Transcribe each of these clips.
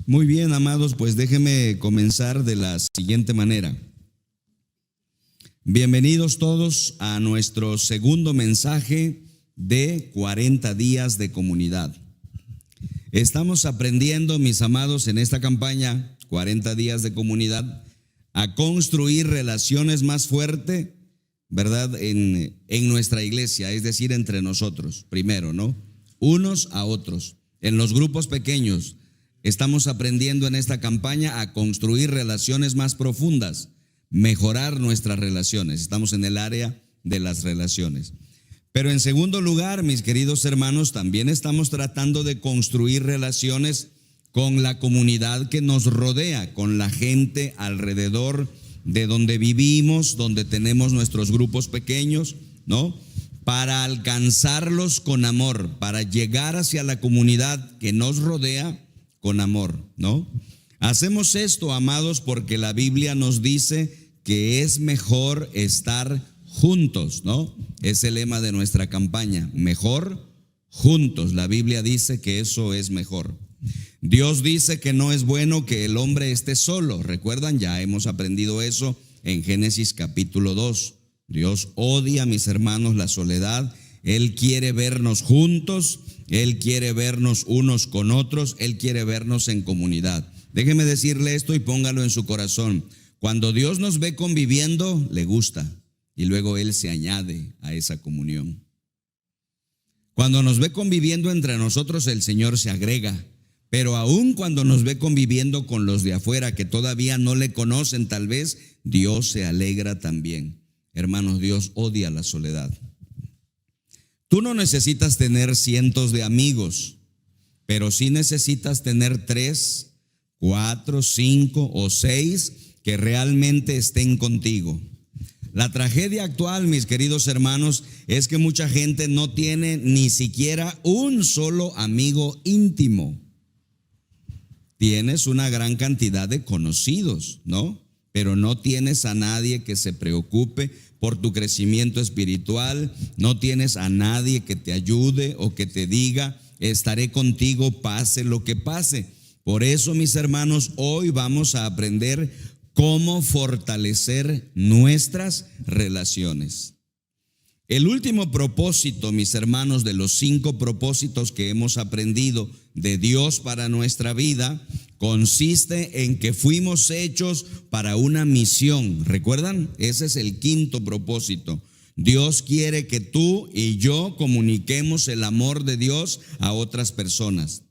Muy bien, amados, pues déjenme comenzar de la siguiente manera. Bienvenidos todos a nuestro segundo mensaje de 40 días de comunidad. Estamos aprendiendo, mis amados, en esta campaña, 40 días de comunidad, a construir relaciones más fuertes, ¿verdad? En nuestra iglesia, es decir, entre nosotros, primero, ¿no? Unos a otros. En los grupos pequeños, estamos aprendiendo en esta campaña a construir relaciones más profundas, mejorar nuestras relaciones. Estamos en el área de las relaciones. Pero en segundo lugar, mis queridos hermanos, también estamos tratando de construir relaciones con la comunidad que nos rodea, con la gente alrededor de donde vivimos, donde tenemos nuestros grupos pequeños, ¿no? Para alcanzarlos con amor, para llegar hacia la comunidad que nos rodea con amor, ¿no? Hacemos esto, amados, porque la Biblia nos dice que es mejor estar juntos, ¿no? Es el lema de nuestra campaña, mejor juntos. La Biblia dice que eso es mejor. Dios dice que no es bueno que el hombre esté solo. ¿Recuerdan? Ya hemos aprendido eso en Génesis capítulo 2. Dios odia, mis hermanos, la soledad. Él quiere vernos juntos, Él quiere vernos unos con otros, Él quiere vernos en comunidad. Déjeme decirle esto y póngalo en su corazón. Cuando Dios nos ve conviviendo, le gusta y luego Él se añade a esa comunión. Cuando nos ve conviviendo entre nosotros, el Señor se agrega. Pero aún cuando nos ve conviviendo con los de afuera que todavía no le conocen tal vez, Dios se alegra también. Hermanos, Dios odia la soledad. Tú no necesitas tener cientos de amigos, pero sí necesitas tener 3, 4, 5 o 6 que realmente estén contigo. La tragedia actual, mis queridos hermanos, es que mucha gente no tiene ni siquiera un solo amigo íntimo. Tienes una gran cantidad de conocidos, ¿no? Pero no tienes a nadie que se preocupe por tu crecimiento espiritual, no tienes a nadie que te ayude o que te diga, estaré contigo pase lo que pase. Por eso, mis hermanos, hoy vamos a aprender cómo fortalecer nuestras relaciones. El último propósito, mis hermanos, de los 5 propósitos que hemos aprendido de Dios para nuestra vida, consiste en que fuimos hechos para una misión. ¿Recuerdan? Ese es el 5º propósito. Dios quiere que tú y yo comuniquemos el amor de Dios a otras personas.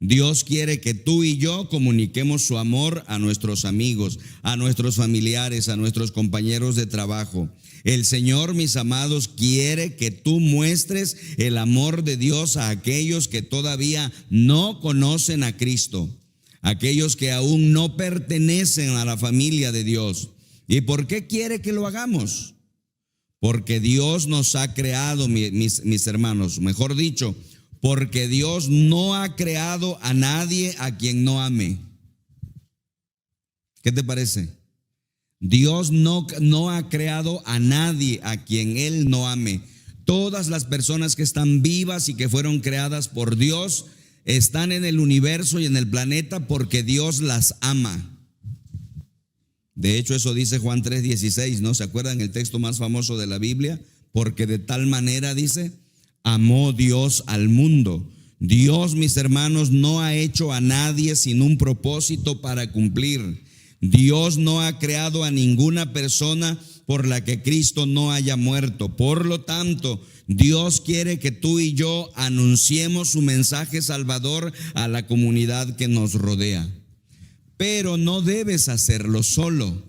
Dios quiere que tú y yo comuniquemos su amor a nuestros amigos, a nuestros familiares, a nuestros compañeros de trabajo. El Señor, mis amados, quiere que tú muestres el amor de Dios a aquellos que todavía no conocen a Cristo, aquellos que aún no pertenecen a la familia de Dios. ¿Y por qué quiere que lo hagamos? Porque Dios nos ha creado, mis hermanos, mejor dicho, porque Dios no ha creado a nadie a quien no ame. ¿Qué te parece? Dios no ha creado a nadie a quien Él no ame. Todas las personas que están vivas y que fueron creadas por Dios están en el universo y en el planeta porque Dios las ama. De hecho, eso dice Juan 3:16, ¿no? ¿Se acuerdan el texto más famoso de la Biblia? Porque de tal manera, dice, amó Dios al mundo. Dios, mis hermanos, no ha hecho a nadie sin un propósito para cumplir. Dios no ha creado a ninguna persona por la que Cristo no haya muerto. Por lo tanto, Dios quiere que tú y yo anunciemos su mensaje salvador a la comunidad que nos rodea. Pero no debes hacerlo solo.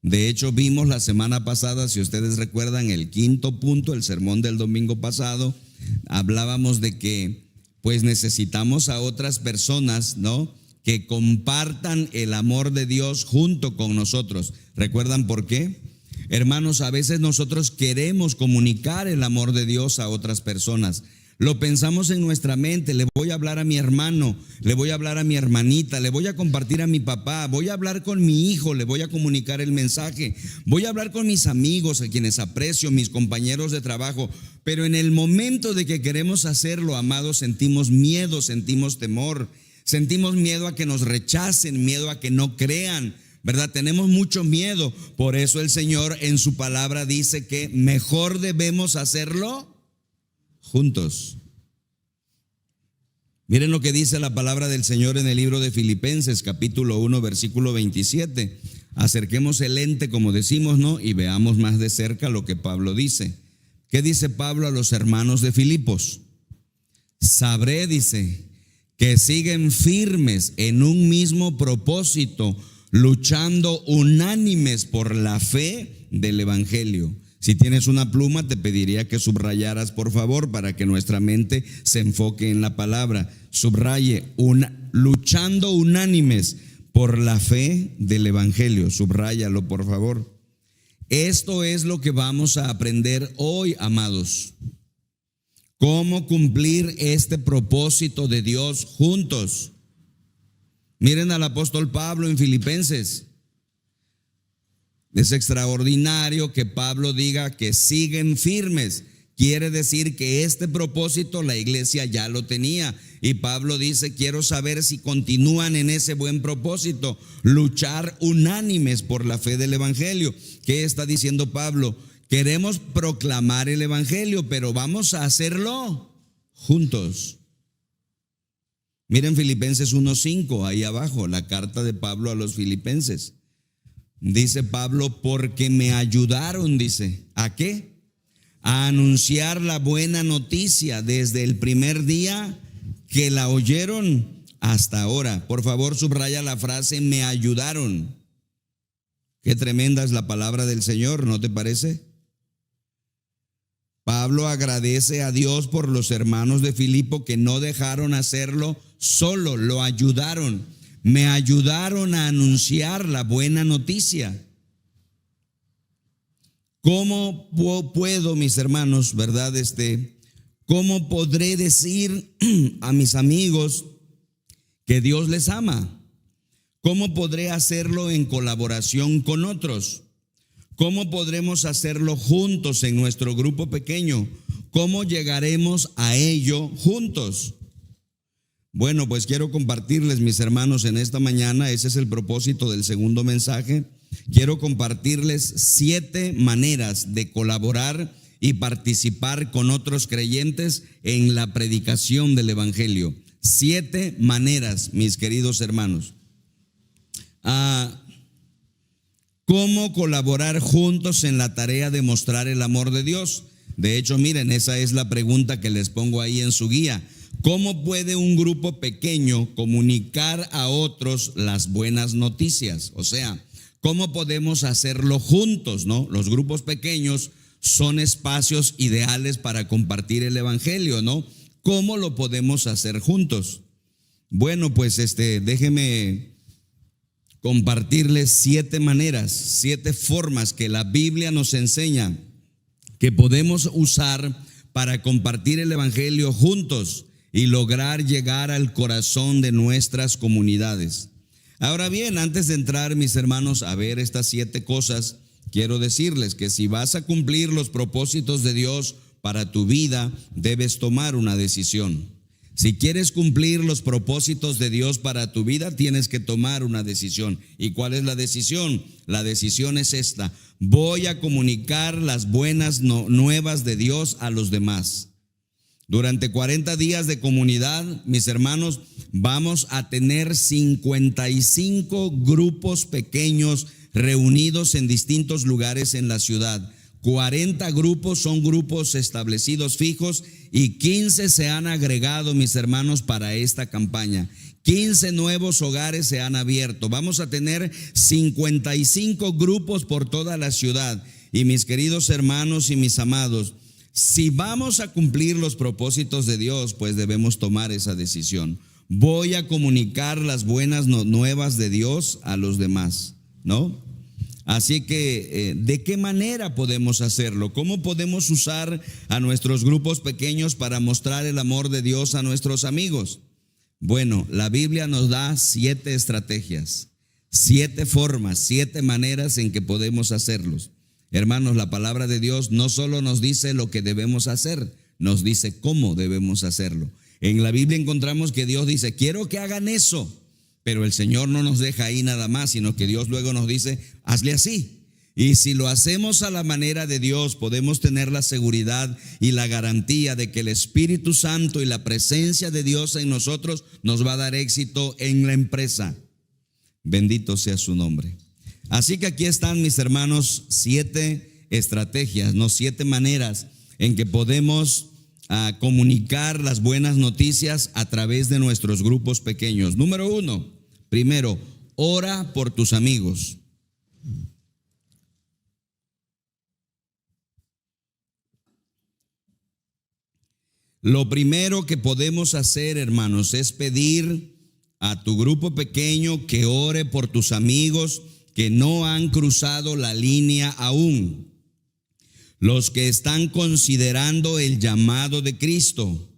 De hecho, vimos la semana pasada, si ustedes recuerdan, el 5º punto, el sermón del domingo pasado, hablábamos de que pues necesitamos a otras personas, ¿no?, que compartan el amor de Dios junto con nosotros. ¿Recuerdan por qué? Hermanos, a veces nosotros queremos comunicar el amor de Dios a otras personas. Lo pensamos en nuestra mente, le voy a hablar a mi hermano, le voy a hablar a mi hermanita, le voy a compartir a mi papá, voy a hablar con mi hijo, le voy a comunicar el mensaje, voy a hablar con mis amigos, a quienes aprecio, mis compañeros de trabajo. Pero en el momento de que queremos hacerlo, amados, sentimos miedo, sentimos temor. Sentimos miedo a que nos rechacen, miedo a que no crean, ¿verdad? Tenemos mucho miedo. Por eso el Señor en su palabra dice que mejor debemos hacerlo juntos. Miren lo que dice la palabra del Señor en el libro de Filipenses, capítulo 1, versículo 27. Acerquemos el lente, como decimos, ¿no? Y veamos más de cerca lo que Pablo dice. ¿Qué dice Pablo a los hermanos de Filipos? Sabré, dice, que siguen firmes en un mismo propósito, luchando unánimes por la fe del evangelio. Si tienes una pluma, te pediría que subrayaras, por favor, para que nuestra mente se enfoque en la palabra. Subraye, luchando unánimes por la fe del evangelio. Subráyalo, por favor. Esto es lo que vamos a aprender hoy, amados. Cómo cumplir este propósito de Dios juntos. Miren al apóstol Pablo en Filipenses. Es extraordinario que Pablo diga que siguen firmes. Quiere decir que este propósito la iglesia ya lo tenía. Y Pablo dice, quiero saber si continúan en ese buen propósito, luchar unánimes por la fe del evangelio. ¿Qué está diciendo Pablo? Queremos proclamar el evangelio, pero vamos a hacerlo juntos. Miren Filipenses 1:5, ahí abajo, la carta de Pablo a los filipenses. Dice Pablo, porque me ayudaron, dice, ¿a qué? A anunciar la buena noticia desde el primer día que la oyeron hasta ahora. Por favor, subraya la frase, me ayudaron. Qué tremenda es la palabra del Señor, ¿no te parece? Pablo agradece a Dios por los hermanos de Filipo que no dejaron hacerlo solo, lo ayudaron. Me ayudaron a anunciar la buena noticia. ¿Cómo puedo, mis hermanos, verdad? ¿Cómo podré decir a mis amigos que Dios les ama? ¿Cómo podré hacerlo en colaboración con otros? ¿Cómo podremos hacerlo juntos en nuestro grupo pequeño? ¿Cómo llegaremos a ello juntos? Bueno, pues quiero compartirles, mis hermanos, en esta mañana, ese es el propósito del segundo mensaje. Quiero compartirles 7 maneras de colaborar y participar con otros creyentes en la predicación del evangelio. 7 maneras, mis queridos hermanos. ¿Cómo colaborar juntos en la tarea de mostrar el amor de Dios? De hecho, miren, esa es la pregunta que les pongo ahí en su guía. ¿Cómo puede un grupo pequeño comunicar a otros las buenas noticias? O sea, ¿cómo podemos hacerlo juntos, no? Los grupos pequeños son espacios ideales para compartir el evangelio, ¿no? ¿Cómo lo podemos hacer juntos? Bueno, pues déjeme compartirles 7 maneras, 7 formas que la Biblia nos enseña que podemos usar para compartir el evangelio juntos y lograr llegar al corazón de nuestras comunidades. Ahora bien, antes de entrar, mis hermanos, a ver estas 7 cosas, quiero decirles que si vas a cumplir los propósitos de Dios para tu vida, debes tomar una decisión. Si quieres cumplir los propósitos de Dios para tu vida, tienes que tomar una decisión. ¿Y cuál es la decisión? La decisión es esta: voy a comunicar las buenas nuevas de Dios a los demás. Durante 40 días de comunidad, mis hermanos, vamos a tener 55 grupos pequeños reunidos en distintos lugares en la ciudad. 40 grupos son grupos establecidos fijos y 15 se han agregado, mis hermanos, para esta campaña. 15 nuevos hogares se han abierto. Vamos a tener 55 grupos por toda la ciudad. Y mis queridos hermanos y mis amados, si vamos a cumplir los propósitos de Dios, pues debemos tomar esa decisión. Voy a comunicar las buenas nuevas de Dios a los demás, ¿no? Así que, ¿de qué manera podemos hacerlo? ¿Cómo podemos usar a nuestros grupos pequeños para mostrar el amor de Dios a nuestros amigos? Bueno, la Biblia nos da 7 estrategias, 7 formas, 7 maneras en que podemos hacerlos. Hermanos, la palabra de Dios no solo nos dice lo que debemos hacer, nos dice cómo debemos hacerlo. En la Biblia encontramos que Dios dice, quiero que hagan eso, pero el Señor no nos deja ahí nada más, sino que Dios luego nos dice, hazle así. Y si lo hacemos a la manera de Dios, podemos tener la seguridad y la garantía de que el Espíritu Santo y la presencia de Dios en nosotros nos va a dar éxito en la empresa. Bendito sea su nombre. Así que aquí están, mis hermanos, 7 estrategias, 7 maneras en que podemos comunicar las buenas noticias a través de nuestros grupos pequeños. Número 1, primero, ora por tus amigos. Lo primero que podemos hacer, hermanos, es pedir a tu grupo pequeño que ore por tus amigos que no han cruzado la línea aún. Los que están considerando el llamado de Cristo,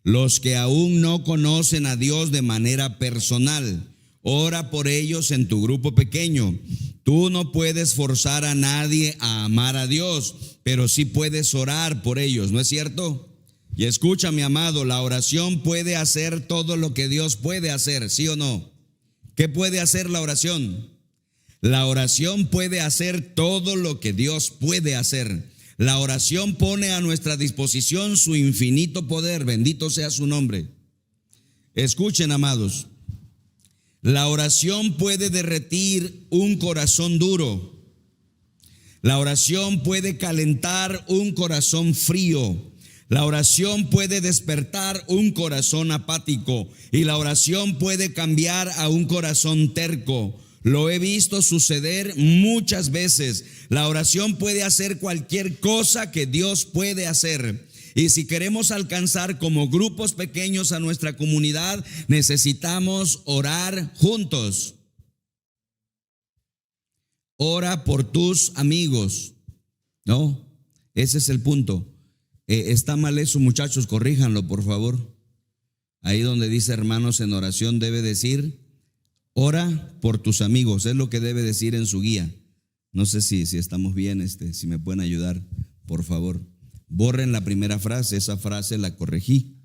los que aún no conocen a Dios de manera personal. Ora por ellos en tu grupo pequeño. Tú no puedes forzar a nadie a amar a Dios, pero sí puedes orar por ellos, ¿no es cierto? Y escucha, mi amado, la oración puede hacer todo lo que Dios puede hacer, ¿sí o no? ¿Qué puede hacer la oración? La oración puede hacer todo lo que Dios puede hacer. La oración pone a nuestra disposición su infinito poder, bendito sea su nombre. Escuchen, amados, la oración puede derretir un corazón duro. La oración puede calentar un corazón frío. La oración puede despertar un corazón apático y la oración puede cambiar a un corazón terco. Lo he visto suceder muchas veces. La oración puede hacer cualquier cosa que Dios puede hacer. Y si queremos alcanzar como grupos pequeños a nuestra comunidad, necesitamos orar juntos. Ora por tus amigos. No, ese es el punto. Está mal eso, muchachos, corríjanlo, por favor. Ahí donde dice hermanos en oración debe decir, ora por tus amigos, es lo que debe decir en su guía. No sé si estamos bien, si me pueden ayudar, por favor. Borren la primera frase, esa frase la corregí.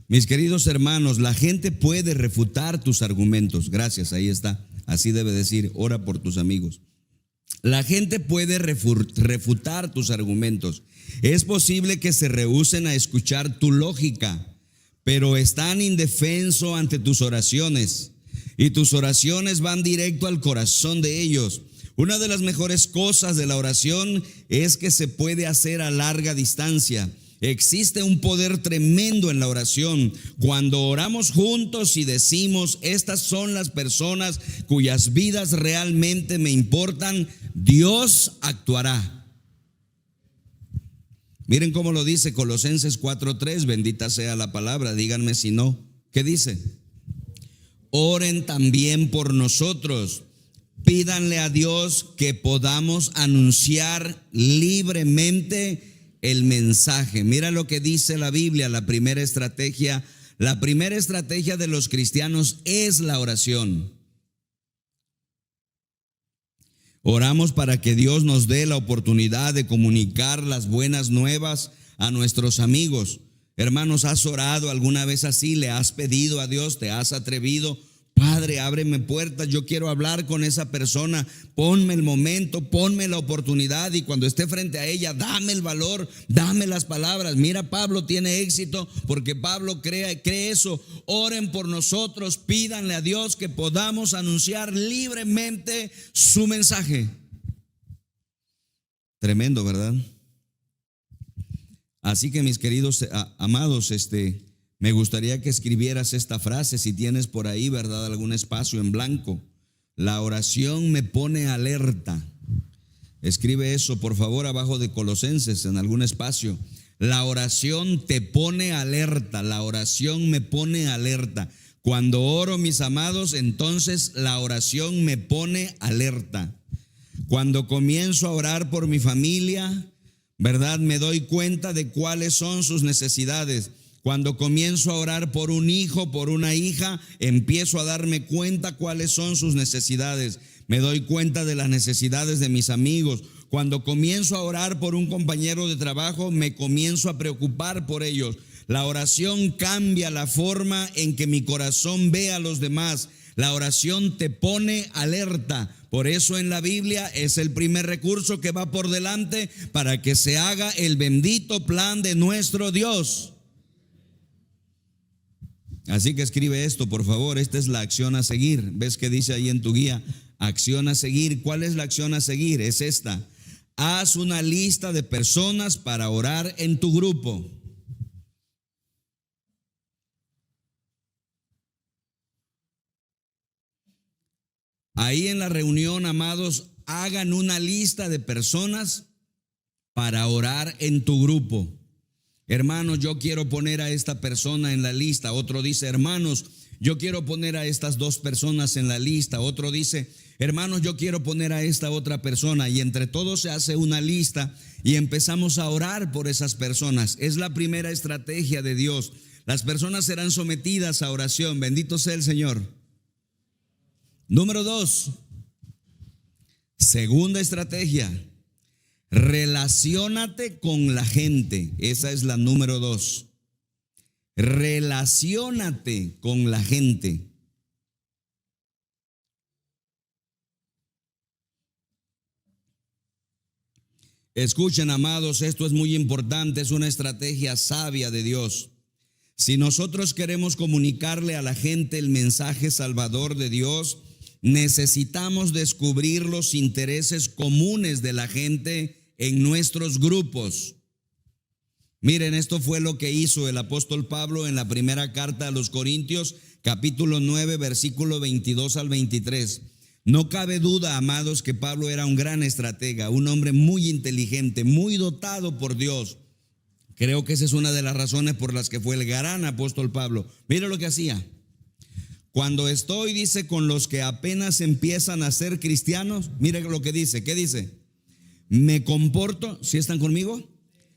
Mis queridos hermanos, la gente puede refutar tus argumentos. Gracias, ahí está. Así debe decir, ora por tus amigos. La gente puede refutar tus argumentos. Es posible que se rehúsen a escuchar tu lógica, pero están indefensos ante tus oraciones. Y tus oraciones van directo al corazón de ellos. Una de las mejores cosas de la oración es que se puede hacer a larga distancia. Existe un poder tremendo en la oración. Cuando oramos juntos y decimos, estas son las personas cuyas vidas realmente me importan, Dios actuará. Miren cómo lo dice Colosenses 4:3, bendita sea la palabra, díganme si no. ¿Qué dice? Oren también por nosotros. Pídanle a Dios que podamos anunciar libremente el mensaje. Mira lo que dice la Biblia, la primera estrategia de los cristianos es la oración. Oramos para que Dios nos dé la oportunidad de comunicar las buenas nuevas a nuestros amigos. Hermanos, ¿has orado alguna vez así? ¿Le has pedido a Dios? ¿Te has atrevido? Padre, ábreme puertas, yo quiero hablar con esa persona, ponme el momento, ponme la oportunidad y cuando esté frente a ella, dame el valor, dame las palabras. Mira, Pablo tiene éxito porque Pablo cree eso. Oren por nosotros, pídanle a Dios que podamos anunciar libremente su mensaje. Tremendo, ¿verdad? Así que mis queridos amados, me gustaría que escribieras esta frase, si tienes por ahí, ¿verdad?, algún espacio en blanco. La oración me pone alerta. Escribe eso, por favor, abajo de Colosenses, en algún espacio. La oración te pone alerta, la oración me pone alerta. Cuando oro, mis amados, entonces la oración me pone alerta. Cuando comienzo a orar por mi familia, ¿verdad?, me doy cuenta de cuáles son sus necesidades. Cuando comienzo a orar por un hijo, por una hija, empiezo a darme cuenta cuáles son sus necesidades. me doy cuenta de las necesidades de mis amigos. Cuando comienzo a orar por un compañero de trabajo, me comienzo a preocupar por ellos. La oración cambia la forma en que mi corazón ve a los demás. La oración te pone alerta. Por eso en la Biblia es el primer recurso que va por delante para que se haga el bendito plan de nuestro Dios. Así que escribe esto, por favor. Esta es la acción a seguir. ¿Ves que dice ahí en tu guía? Acción a seguir. ¿Cuál es la acción a seguir? Es esta. Haz una lista de personas para orar en tu grupo. Ahí en la reunión, amados, hagan una lista de personas para orar en tu grupo. Hermanos, yo quiero poner a esta persona en la lista. Otro dice, hermanos, yo quiero poner a estas dos personas en la lista. Otro dice, hermanos, yo quiero poner a esta otra persona. Y entre todos se hace una lista y empezamos a orar por esas personas. Es la primera estrategia de Dios. Las personas serán sometidas a oración. Bendito sea el Señor. Número 2, segunda estrategia, relaciónate con la gente. Esa es la número 2. Relaciónate con la gente. Escuchen, amados, esto es muy importante, es una estrategia sabia de Dios. Si nosotros queremos comunicarle a la gente el mensaje salvador de Dios, necesitamos descubrir los intereses comunes de la gente en nuestros grupos. Miren, esto fue lo que hizo el apóstol Pablo en la primera carta a los Corintios, capítulo 9, versículo 22 al 23. No cabe duda, amados, que Pablo era un gran estratega, un hombre muy inteligente, muy dotado por Dios. Creo que esa es una de las razones por las que fue el gran apóstol Pablo. Mira lo que hacía. Cuando estoy, dice, con los que apenas empiezan a ser cristianos, mire lo que dice. ¿Qué dice? Me comporto, ¿sí están conmigo?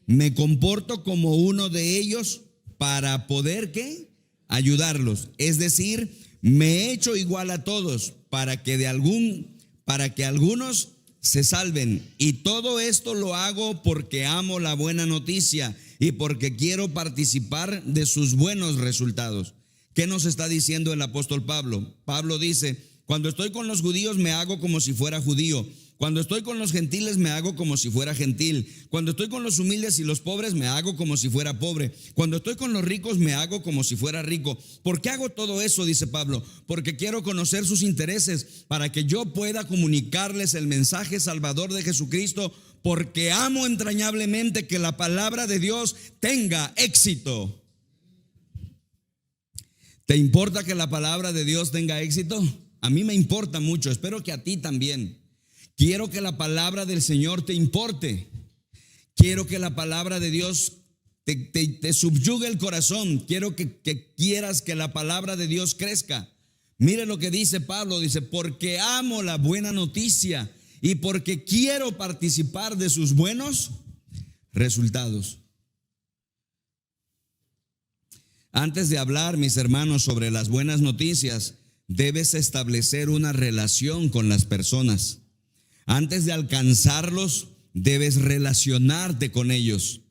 Me comporto como uno de ellos para poder, ¿qué? Ayudarlos. Es decir, me he hecho igual a todos para que algunos se salven. Y todo esto lo hago porque amo la buena noticia y porque quiero participar de sus buenos resultados. ¿Qué nos está diciendo el apóstol Pablo? Pablo dice, cuando estoy con los judíos me hago como si fuera judío. Cuando estoy con los gentiles me hago como si fuera gentil. Cuando estoy con los humildes y los pobres me hago como si fuera pobre. Cuando estoy con los ricos me hago como si fuera rico. ¿Por qué hago todo eso? Dice Pablo. Porque quiero conocer sus intereses para que yo pueda comunicarles el mensaje salvador de Jesucristo, porque amo entrañablemente que la palabra de Dios tenga éxito. ¿Te importa que la palabra de Dios tenga éxito? A mí me importa mucho, espero que a ti también. Quiero que la palabra del Señor te importe. Quiero que la palabra de Dios te subyugue el corazón. Quiero que quieras que la palabra de Dios crezca. Mire lo que dice Pablo, dice, porque amo la buena noticia y porque quiero participar de sus buenos resultados. Antes de hablar, mis hermanos, sobre las buenas noticias, debes establecer una relación con las personas. Antes de alcanzarlos, debes relacionarte con ellos.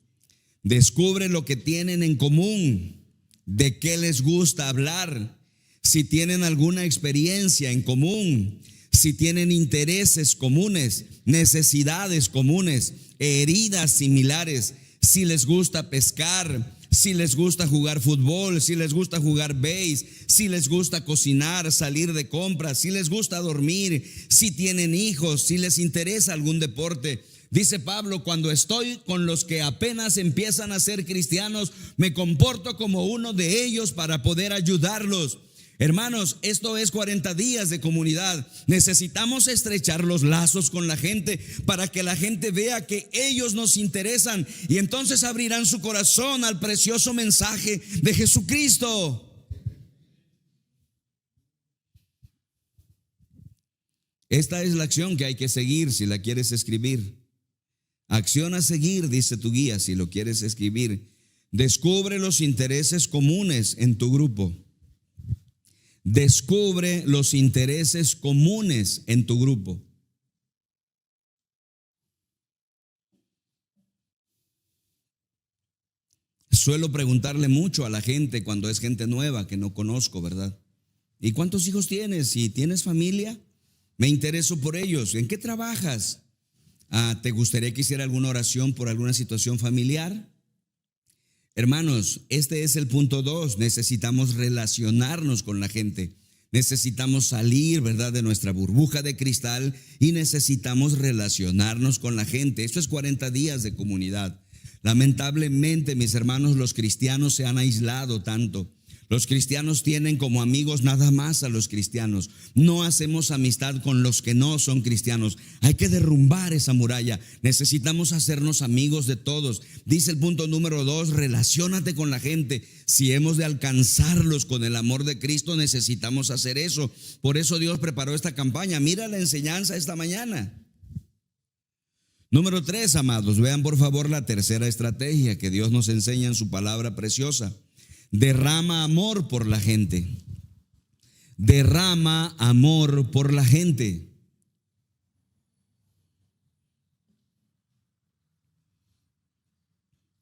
Descubre lo que tienen en común, de qué les gusta hablar, si tienen alguna experiencia en común, si tienen intereses comunes, necesidades comunes, heridas similares, si les gusta pescar, si les gusta jugar fútbol, si les gusta jugar béis, si les gusta cocinar, salir de compras, si les gusta dormir, si tienen hijos, si les interesa algún deporte. Dice Pablo, cuando estoy con los que apenas empiezan a ser cristianos, me comporto como uno de ellos para poder ayudarlos. Hermanos, esto es 40 días de comunidad. Necesitamos estrechar los lazos con la gente para que la gente vea que ellos nos interesan y entonces abrirán su corazón al precioso mensaje de Jesucristo. Esta es la acción que hay que seguir si la quieres escribir. Acción a seguir, dice tu guía, si lo quieres escribir. Descubre los intereses comunes en tu grupo. Descubre los intereses comunes en tu grupo. Suelo preguntarle mucho a la gente cuando es gente nueva que no conozco, ¿verdad? ¿Y cuántos hijos tienes? Si tienes familia, me intereso por ellos. ¿En qué trabajas? ¿Te gustaría que hiciera alguna oración por alguna situación familiar? Hermanos, este es el punto 2. Necesitamos relacionarnos con la gente. Necesitamos salir, ¿verdad?, de nuestra burbuja de cristal y necesitamos relacionarnos con la gente. Esto es 40 días de comunidad. Lamentablemente, mis hermanos, los cristianos se han aislado tanto. Los cristianos tienen como amigos nada más a los cristianos. No hacemos amistad con los que no son cristianos. Hay que derrumbar esa muralla. Necesitamos hacernos amigos de todos. Dice el punto número 2, relaciónate con la gente. Si hemos de alcanzarlos con el amor de Cristo, necesitamos hacer eso. Por eso Dios preparó esta campaña. Mira la enseñanza esta mañana. Número 3, amados, vean por favor la tercera estrategia que Dios nos enseña en su palabra preciosa. Derrama amor por la gente. Derrama amor por la gente.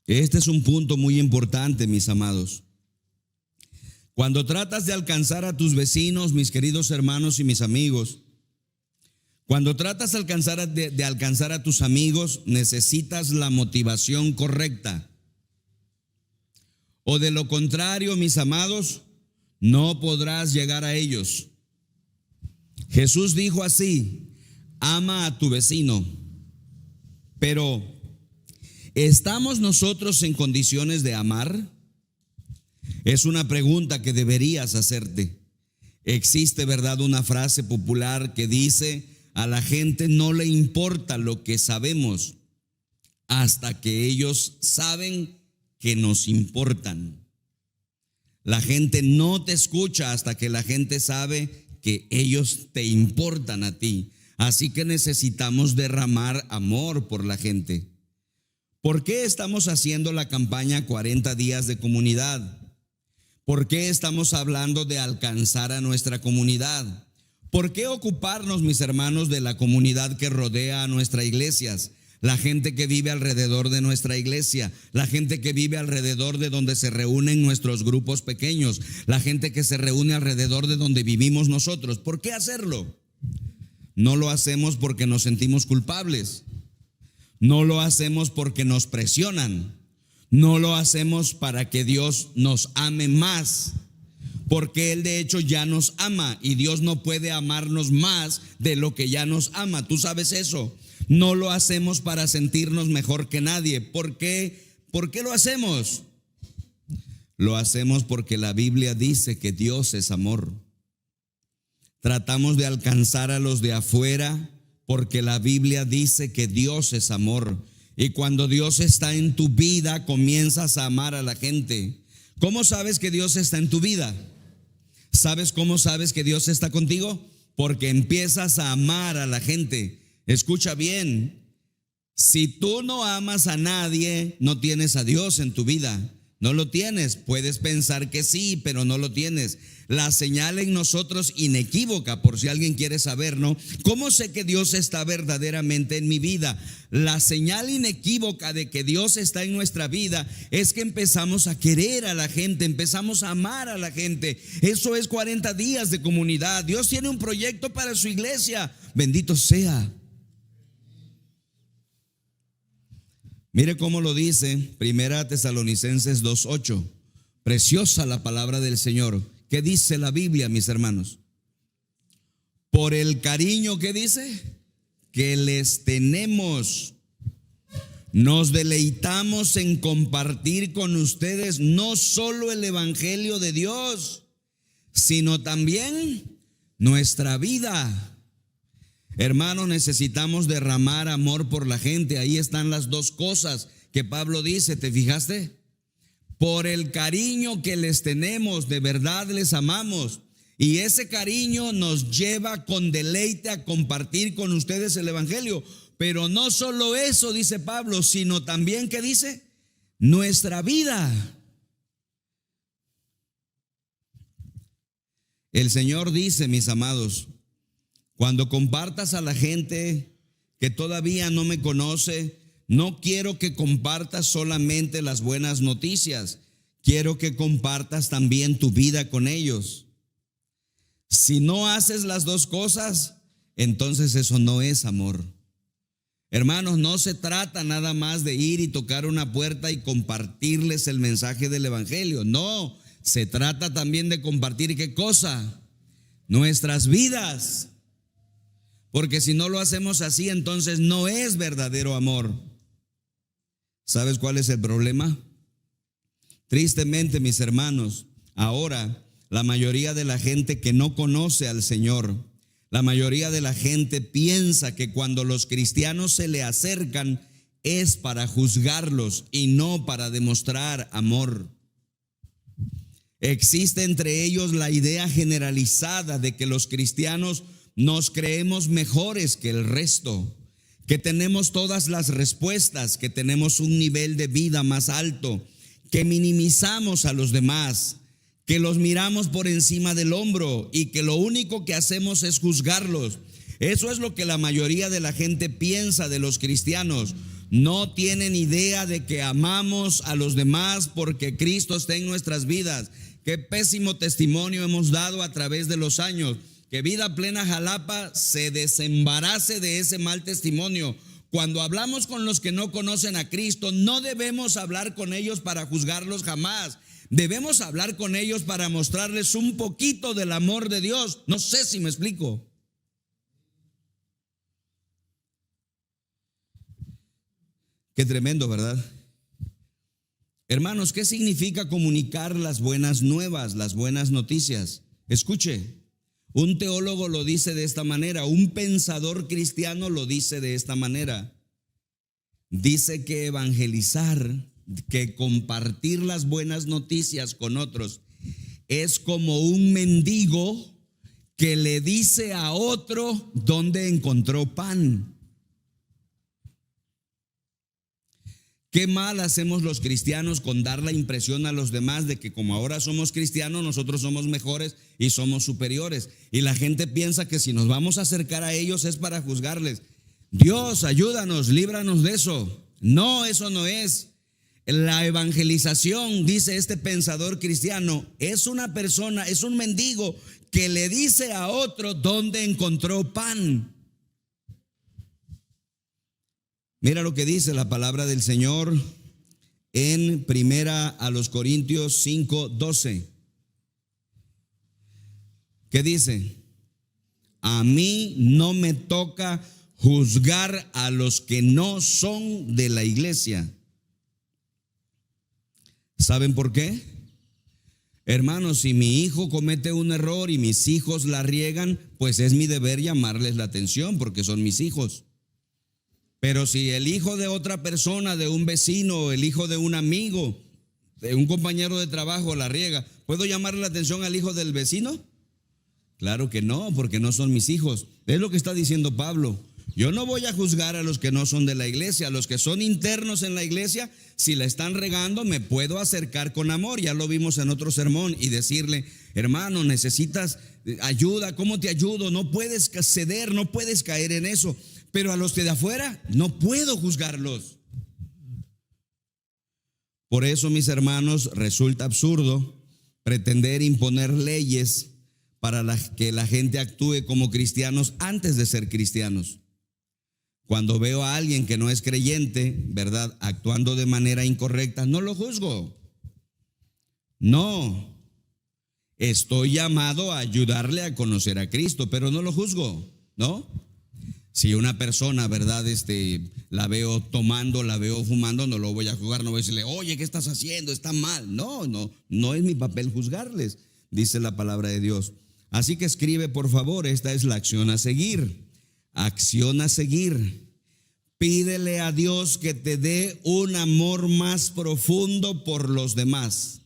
Este es un punto muy importante, mis amados. Cuando tratas de alcanzar a tus vecinos, mis queridos hermanos y mis amigos, cuando tratas de alcanzar a tus amigos, necesitas la motivación correcta. O de lo contrario, mis amados, no podrás llegar a ellos. Jesús dijo así: ama a tu vecino. Pero, ¿estamos nosotros en condiciones de amar? Es una pregunta que deberías hacerte. Existe, ¿verdad?, una frase popular que dice: a la gente no le importa lo que sabemos hasta que ellos saben que nos importan. La gente no te escucha hasta que la gente sabe que ellos te importan a ti. Así que necesitamos derramar amor por la gente. ¿Por qué estamos haciendo la campaña 40 días de comunidad? ¿Por qué estamos hablando de alcanzar a nuestra comunidad? ¿Por qué ocuparnos, mis hermanos, de la comunidad que rodea a nuestras iglesias? La gente que vive alrededor de nuestra iglesia, la gente que vive alrededor de donde se reúnen nuestros grupos pequeños, la gente que se reúne alrededor de donde vivimos nosotros. ¿Por qué hacerlo? No lo hacemos porque nos sentimos culpables. No lo hacemos porque nos presionan. No lo hacemos para que Dios nos ame más. Porque Él de hecho ya nos ama y Dios no puede amarnos más de lo que ya nos ama. ¿Tú sabes eso? No lo hacemos para sentirnos mejor que nadie. ¿Por qué? ¿Por qué lo hacemos? Lo hacemos porque la Biblia dice que Dios es amor. Tratamos de alcanzar a los de afuera porque la Biblia dice que Dios es amor. Y cuando Dios está en tu vida, comienzas a amar a la gente. ¿Cómo sabes que Dios está en tu vida? ¿Sabes cómo sabes que Dios está contigo? Porque empiezas a amar a la gente. Escucha bien, si tú no amas a nadie, no tienes a Dios en tu vida. No lo tienes. Puedes pensar que sí, pero no lo tienes. La señal en nosotros inequívoca, por si alguien quiere saber, ¿no? ¿Cómo sé que Dios está verdaderamente en mi vida? La señal inequívoca de que Dios está en nuestra vida es que empezamos a querer a la gente, empezamos a amar a la gente. Eso es 40 días de comunidad. Dios tiene un proyecto para su iglesia. Bendito sea. Mire cómo lo dice Primera Tesalonicenses 2:8. Preciosa la palabra del Señor. ¿Qué dice la Biblia, mis hermanos? Por el cariño, ¿qué dice? Que les tenemos. Nos deleitamos en compartir con ustedes no solo el evangelio de Dios, sino también nuestra vida. Hermanos, necesitamos derramar amor por la gente. Ahí están las dos cosas que Pablo dice, ¿te fijaste? Por el cariño que les tenemos, de verdad les amamos. Y ese cariño nos lleva con deleite a compartir con ustedes el evangelio. Pero no solo eso, dice Pablo, sino también, ¿qué dice? Nuestra vida. El Señor dice, mis amados, cuando compartas a la gente que todavía no me conoce, no quiero que compartas solamente las buenas noticias, quiero que compartas también tu vida con ellos. Si no haces las dos cosas, entonces eso no es amor. Hermanos, no se trata nada más de ir y tocar una puerta y compartirles el mensaje del evangelio. No, se trata también de compartir ¿qué cosa? Nuestras vidas. Porque si no lo hacemos así, entonces no es verdadero amor. ¿Sabes cuál es el problema? Tristemente, mis hermanos, ahora la mayoría de la gente que no conoce al Señor, la mayoría de la gente piensa que cuando los cristianos se le acercan es para juzgarlos y no para demostrar amor. Existe entre ellos la idea generalizada de que los cristianos nos creemos mejores que el resto, que tenemos todas las respuestas, que tenemos un nivel de vida más alto, que minimizamos a los demás, que los miramos por encima del hombro y que lo único que hacemos es juzgarlos. Eso es lo que la mayoría de la gente piensa de los cristianos. No tienen idea de que amamos a los demás porque Cristo está en nuestras vidas. Qué pésimo testimonio hemos dado a través de los años. Que Vida Plena Jalapa se desembarace de ese mal testimonio. Cuando hablamos con los que no conocen a Cristo, no debemos hablar con ellos para juzgarlos jamás. Debemos hablar con ellos para mostrarles un poquito del amor de Dios. No sé si me explico. Qué tremendo, ¿verdad? Hermanos, ¿qué significa comunicar las buenas nuevas, las buenas noticias? Escuche. Un teólogo lo dice de esta manera, un pensador cristiano lo dice de esta manera. Dice que evangelizar, que compartir las buenas noticias con otros es como un mendigo que le dice a otro dónde encontró pan. Qué mal hacemos los cristianos con dar la impresión a los demás de que como ahora somos cristianos, nosotros somos mejores y somos superiores. Y la gente piensa que si nos vamos a acercar a ellos es para juzgarles. Dios, ayúdanos, líbranos de eso. No, eso no es. La evangelización, dice este pensador cristiano, es una persona, es un mendigo que le dice a otro dónde encontró pan. Mira lo que dice la palabra del Señor en Primera a los Corintios 5:12. ¿Qué dice? A mí no me toca juzgar a los que no son de la iglesia. ¿Saben por qué? Hermanos, si mi hijo comete un error y mis hijos la riegan, pues es mi deber llamarles la atención porque son mis hijos. Pero si el hijo de otra persona, de un vecino, el hijo de un amigo, de un compañero de trabajo la riega, ¿puedo llamarle la atención al hijo del vecino? Claro que no, porque no son mis hijos. Es lo que está diciendo Pablo. Yo no voy a juzgar a los que no son de la iglesia, a los que son internos en la iglesia. Si la están regando, me puedo acercar con amor. Ya lo vimos en otro sermón y decirle, hermano, necesitas ayuda, ¿cómo te ayudo? No puedes ceder, no puedes caer en eso. Pero a los que de afuera no puedo juzgarlos. Por eso, mis hermanos, resulta absurdo pretender imponer leyes para que la gente actúe como cristianos antes de ser cristianos. Cuando veo a alguien que no es creyente, ¿verdad?, actuando de manera incorrecta, no lo juzgo. No, estoy llamado a ayudarle a conocer a Cristo, pero no lo juzgo, ¿no? Si una persona, ¿verdad?, la veo tomando, la veo fumando, no lo voy a juzgar, no voy a decirle, oye, ¿qué estás haciendo? Está mal. No es mi papel juzgarles, dice la palabra de Dios. Así que escribe, por favor, esta es la acción a seguir. Acción a seguir. Pídele a Dios que te dé un amor más profundo por los demás.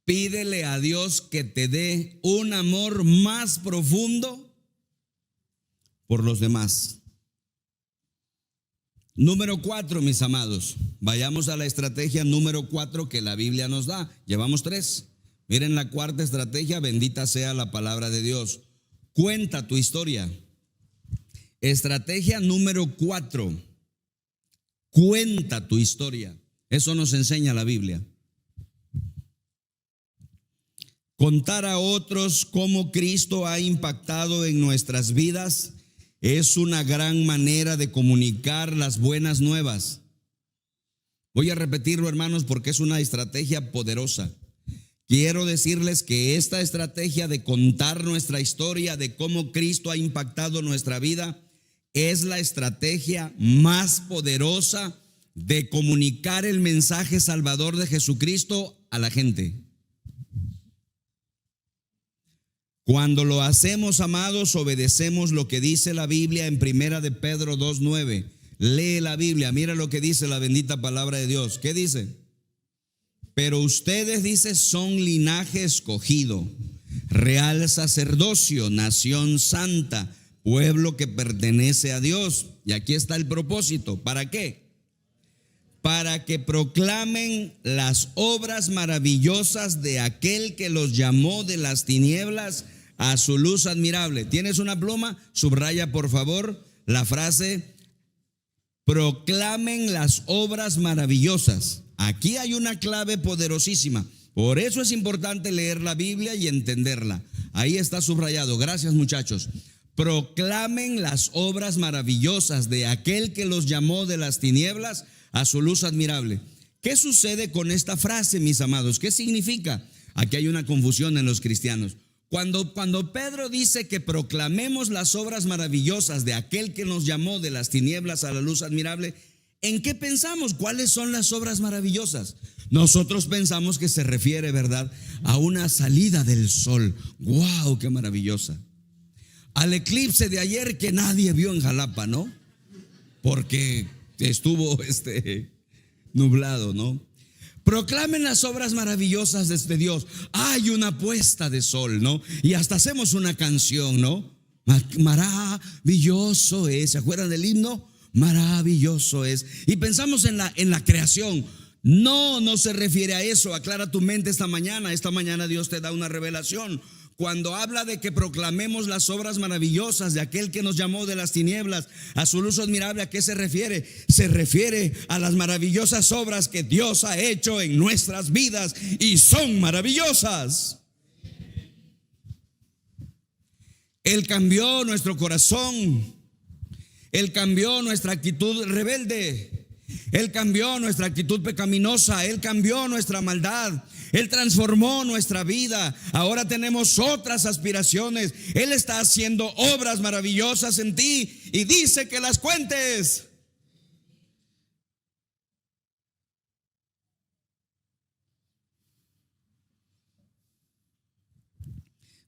Pídele a Dios que te dé un amor más profundo por los demás. Número 4, mis amados. Vayamos a la estrategia número 4 que la Biblia nos da. Llevamos 3. Miren la cuarta estrategia, bendita sea la palabra de Dios. Cuenta tu historia. Estrategia número 4. Cuenta tu historia. Eso nos enseña la Biblia. Contar a otros cómo Cristo ha impactado en nuestras vidas es una gran manera de comunicar las buenas nuevas. Voy a repetirlo, hermanos, porque es una estrategia poderosa. Quiero decirles que esta estrategia de contar nuestra historia, de cómo Cristo ha impactado nuestra vida, es la estrategia más poderosa de comunicar el mensaje salvador de Jesucristo a la gente. Cuando lo hacemos, amados, obedecemos lo que dice la Biblia en 1 de Pedro 2:9. Lee la Biblia, mira lo que dice la bendita palabra de Dios. ¿Qué dice? Pero ustedes, dice, son linaje escogido, real sacerdocio, nación santa, pueblo que pertenece a Dios. Y aquí está el propósito. ¿Para qué? Para que proclamen las obras maravillosas de aquel que los llamó de las tinieblas a su luz admirable. ¿Tienes una pluma? Subraya por favor la frase: proclamen las obras maravillosas. Aquí hay una clave poderosísima. Por eso es importante leer la Biblia y entenderla. Ahí está subrayado. Gracias, muchachos. Proclamen las obras maravillosas de aquel que los llamó de las tinieblas a su luz admirable. ¿Qué sucede con esta frase, mis amados? ¿Qué significa? Aquí hay una confusión en los cristianos. Cuando Pedro dice que proclamemos las obras maravillosas de aquel que nos llamó de las tinieblas a la luz admirable, ¿en qué pensamos? ¿Cuáles son las obras maravillosas? Nosotros pensamos que se refiere, ¿verdad?, a una salida del sol. ¡Wow! ¡Qué maravillosa! Al eclipse de ayer que nadie vio en Jalapa, ¿no? Porque estuvo nublado, ¿no? Proclamen las obras maravillosas de Dios. Hay una puesta de sol, ¿no? Y hasta hacemos una canción, ¿no? Maravilloso es. ¿Se acuerdan del himno? Maravilloso es. Y pensamos en la creación. No se refiere a eso. Aclara tu mente esta mañana. Esta mañana Dios te da una revelación. Cuando habla de que proclamemos las obras maravillosas de aquel que nos llamó de las tinieblas a su luz admirable, ¿a qué se refiere? Se refiere a las maravillosas obras que Dios ha hecho en nuestras vidas y son maravillosas. Él cambió nuestro corazón. Él cambió nuestra actitud rebelde. Él cambió nuestra actitud pecaminosa. Él cambió nuestra maldad. Él transformó nuestra vida. Ahora tenemos otras aspiraciones. Él está haciendo obras maravillosas en ti y dice que las cuentes.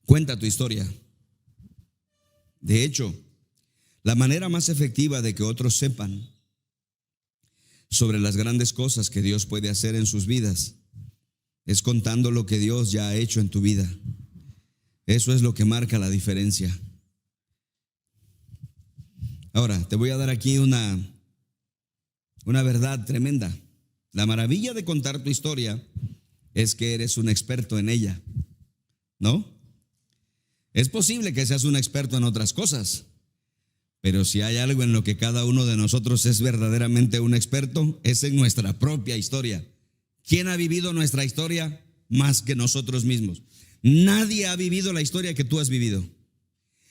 Cuenta tu historia. De hecho, la manera más efectiva de que otros sepan sobre las grandes cosas que Dios puede hacer en sus vidas es contando lo que Dios ya ha hecho en tu vida. Eso es lo que marca la diferencia. Ahora, te voy a dar aquí una verdad tremenda. La maravilla de contar tu historia es que eres un experto en ella, ¿no? Es posible que seas un experto en otras cosas, pero si hay algo en lo que cada uno de nosotros es verdaderamente un experto, es en nuestra propia historia. ¿Quién ha vivido nuestra historia más que nosotros mismos? Nadie ha vivido la historia que tú has vivido.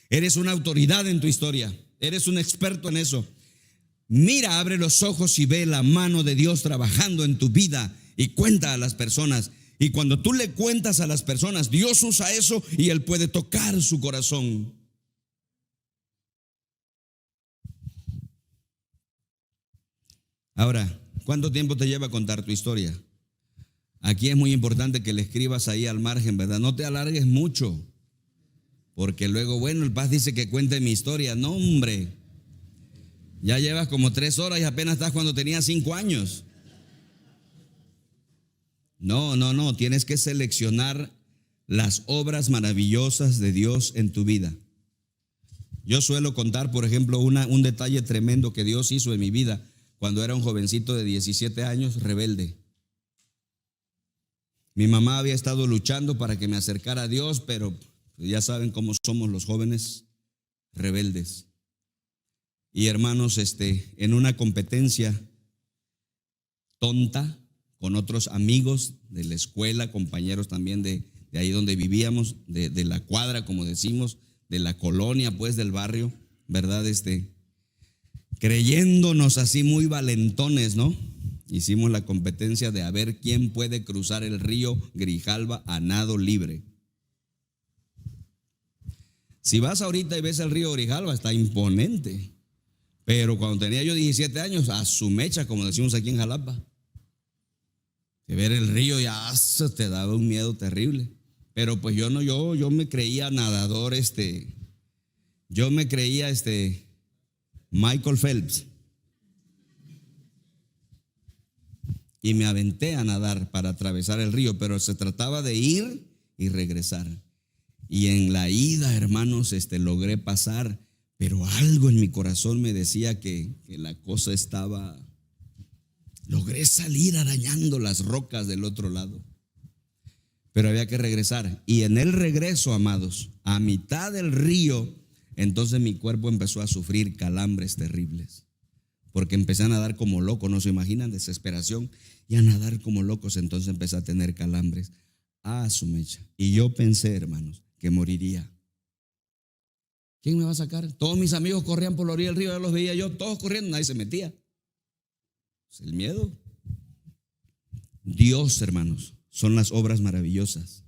Eres una autoridad en tu historia. Eres un experto en eso. Mira, abre los ojos y ve la mano de Dios trabajando en tu vida y cuenta a las personas. Y cuando tú le cuentas a las personas, Dios usa eso y Él puede tocar su corazón. Ahora, ¿cuánto tiempo te lleva contar tu historia? Aquí es muy importante que le escribas ahí al margen, ¿verdad? No te alargues mucho, porque luego, bueno, el Paz dice que cuente mi historia. No, hombre, ya llevas como 3 horas y apenas estás cuando tenías 5 años. No, tienes que seleccionar las obras maravillosas de Dios en tu vida. Yo suelo contar, por ejemplo, un detalle tremendo que Dios hizo en mi vida cuando era un jovencito de 17 años, rebelde. Mi mamá había estado luchando para que me acercara a Dios, pero ya saben cómo somos los jóvenes, rebeldes. Y hermanos, en una competencia tonta con otros amigos de la escuela, compañeros también de ahí donde vivíamos, de la cuadra, como decimos, de la colonia, pues, del barrio, ¿verdad? Creyéndonos así muy valentones, ¿no? Hicimos la competencia de a ver quién puede cruzar el río Grijalva a nado libre. Si vas ahorita y ves el río Grijalva, está imponente. Pero cuando tenía yo 17 años, a su mecha, como decimos aquí en Jalapa, de ver el río ya te daba un miedo terrible. Pero pues yo me creía nadador, yo me creía Michael Phelps. Y me aventé a nadar para atravesar el río, pero se trataba de ir y regresar. Y en la ida, hermanos, logré pasar, pero algo en mi corazón me decía que la cosa estaba. Logré salir arañando las rocas del otro lado, pero había que regresar. Y en el regreso, amados, a mitad del río, entonces mi cuerpo empezó a sufrir calambres terribles, porque empecé a nadar como loco, no se imaginan, desesperación, y a nadar como locos. Entonces empecé a tener calambres a su mecha. Y yo pensé, hermanos, que moriría. ¿Quién me va a sacar? Todos mis amigos corrían por la orilla del río, ya los veía yo, todos corriendo, nadie se metía. El miedo. Dios, hermanos, son las obras maravillosas.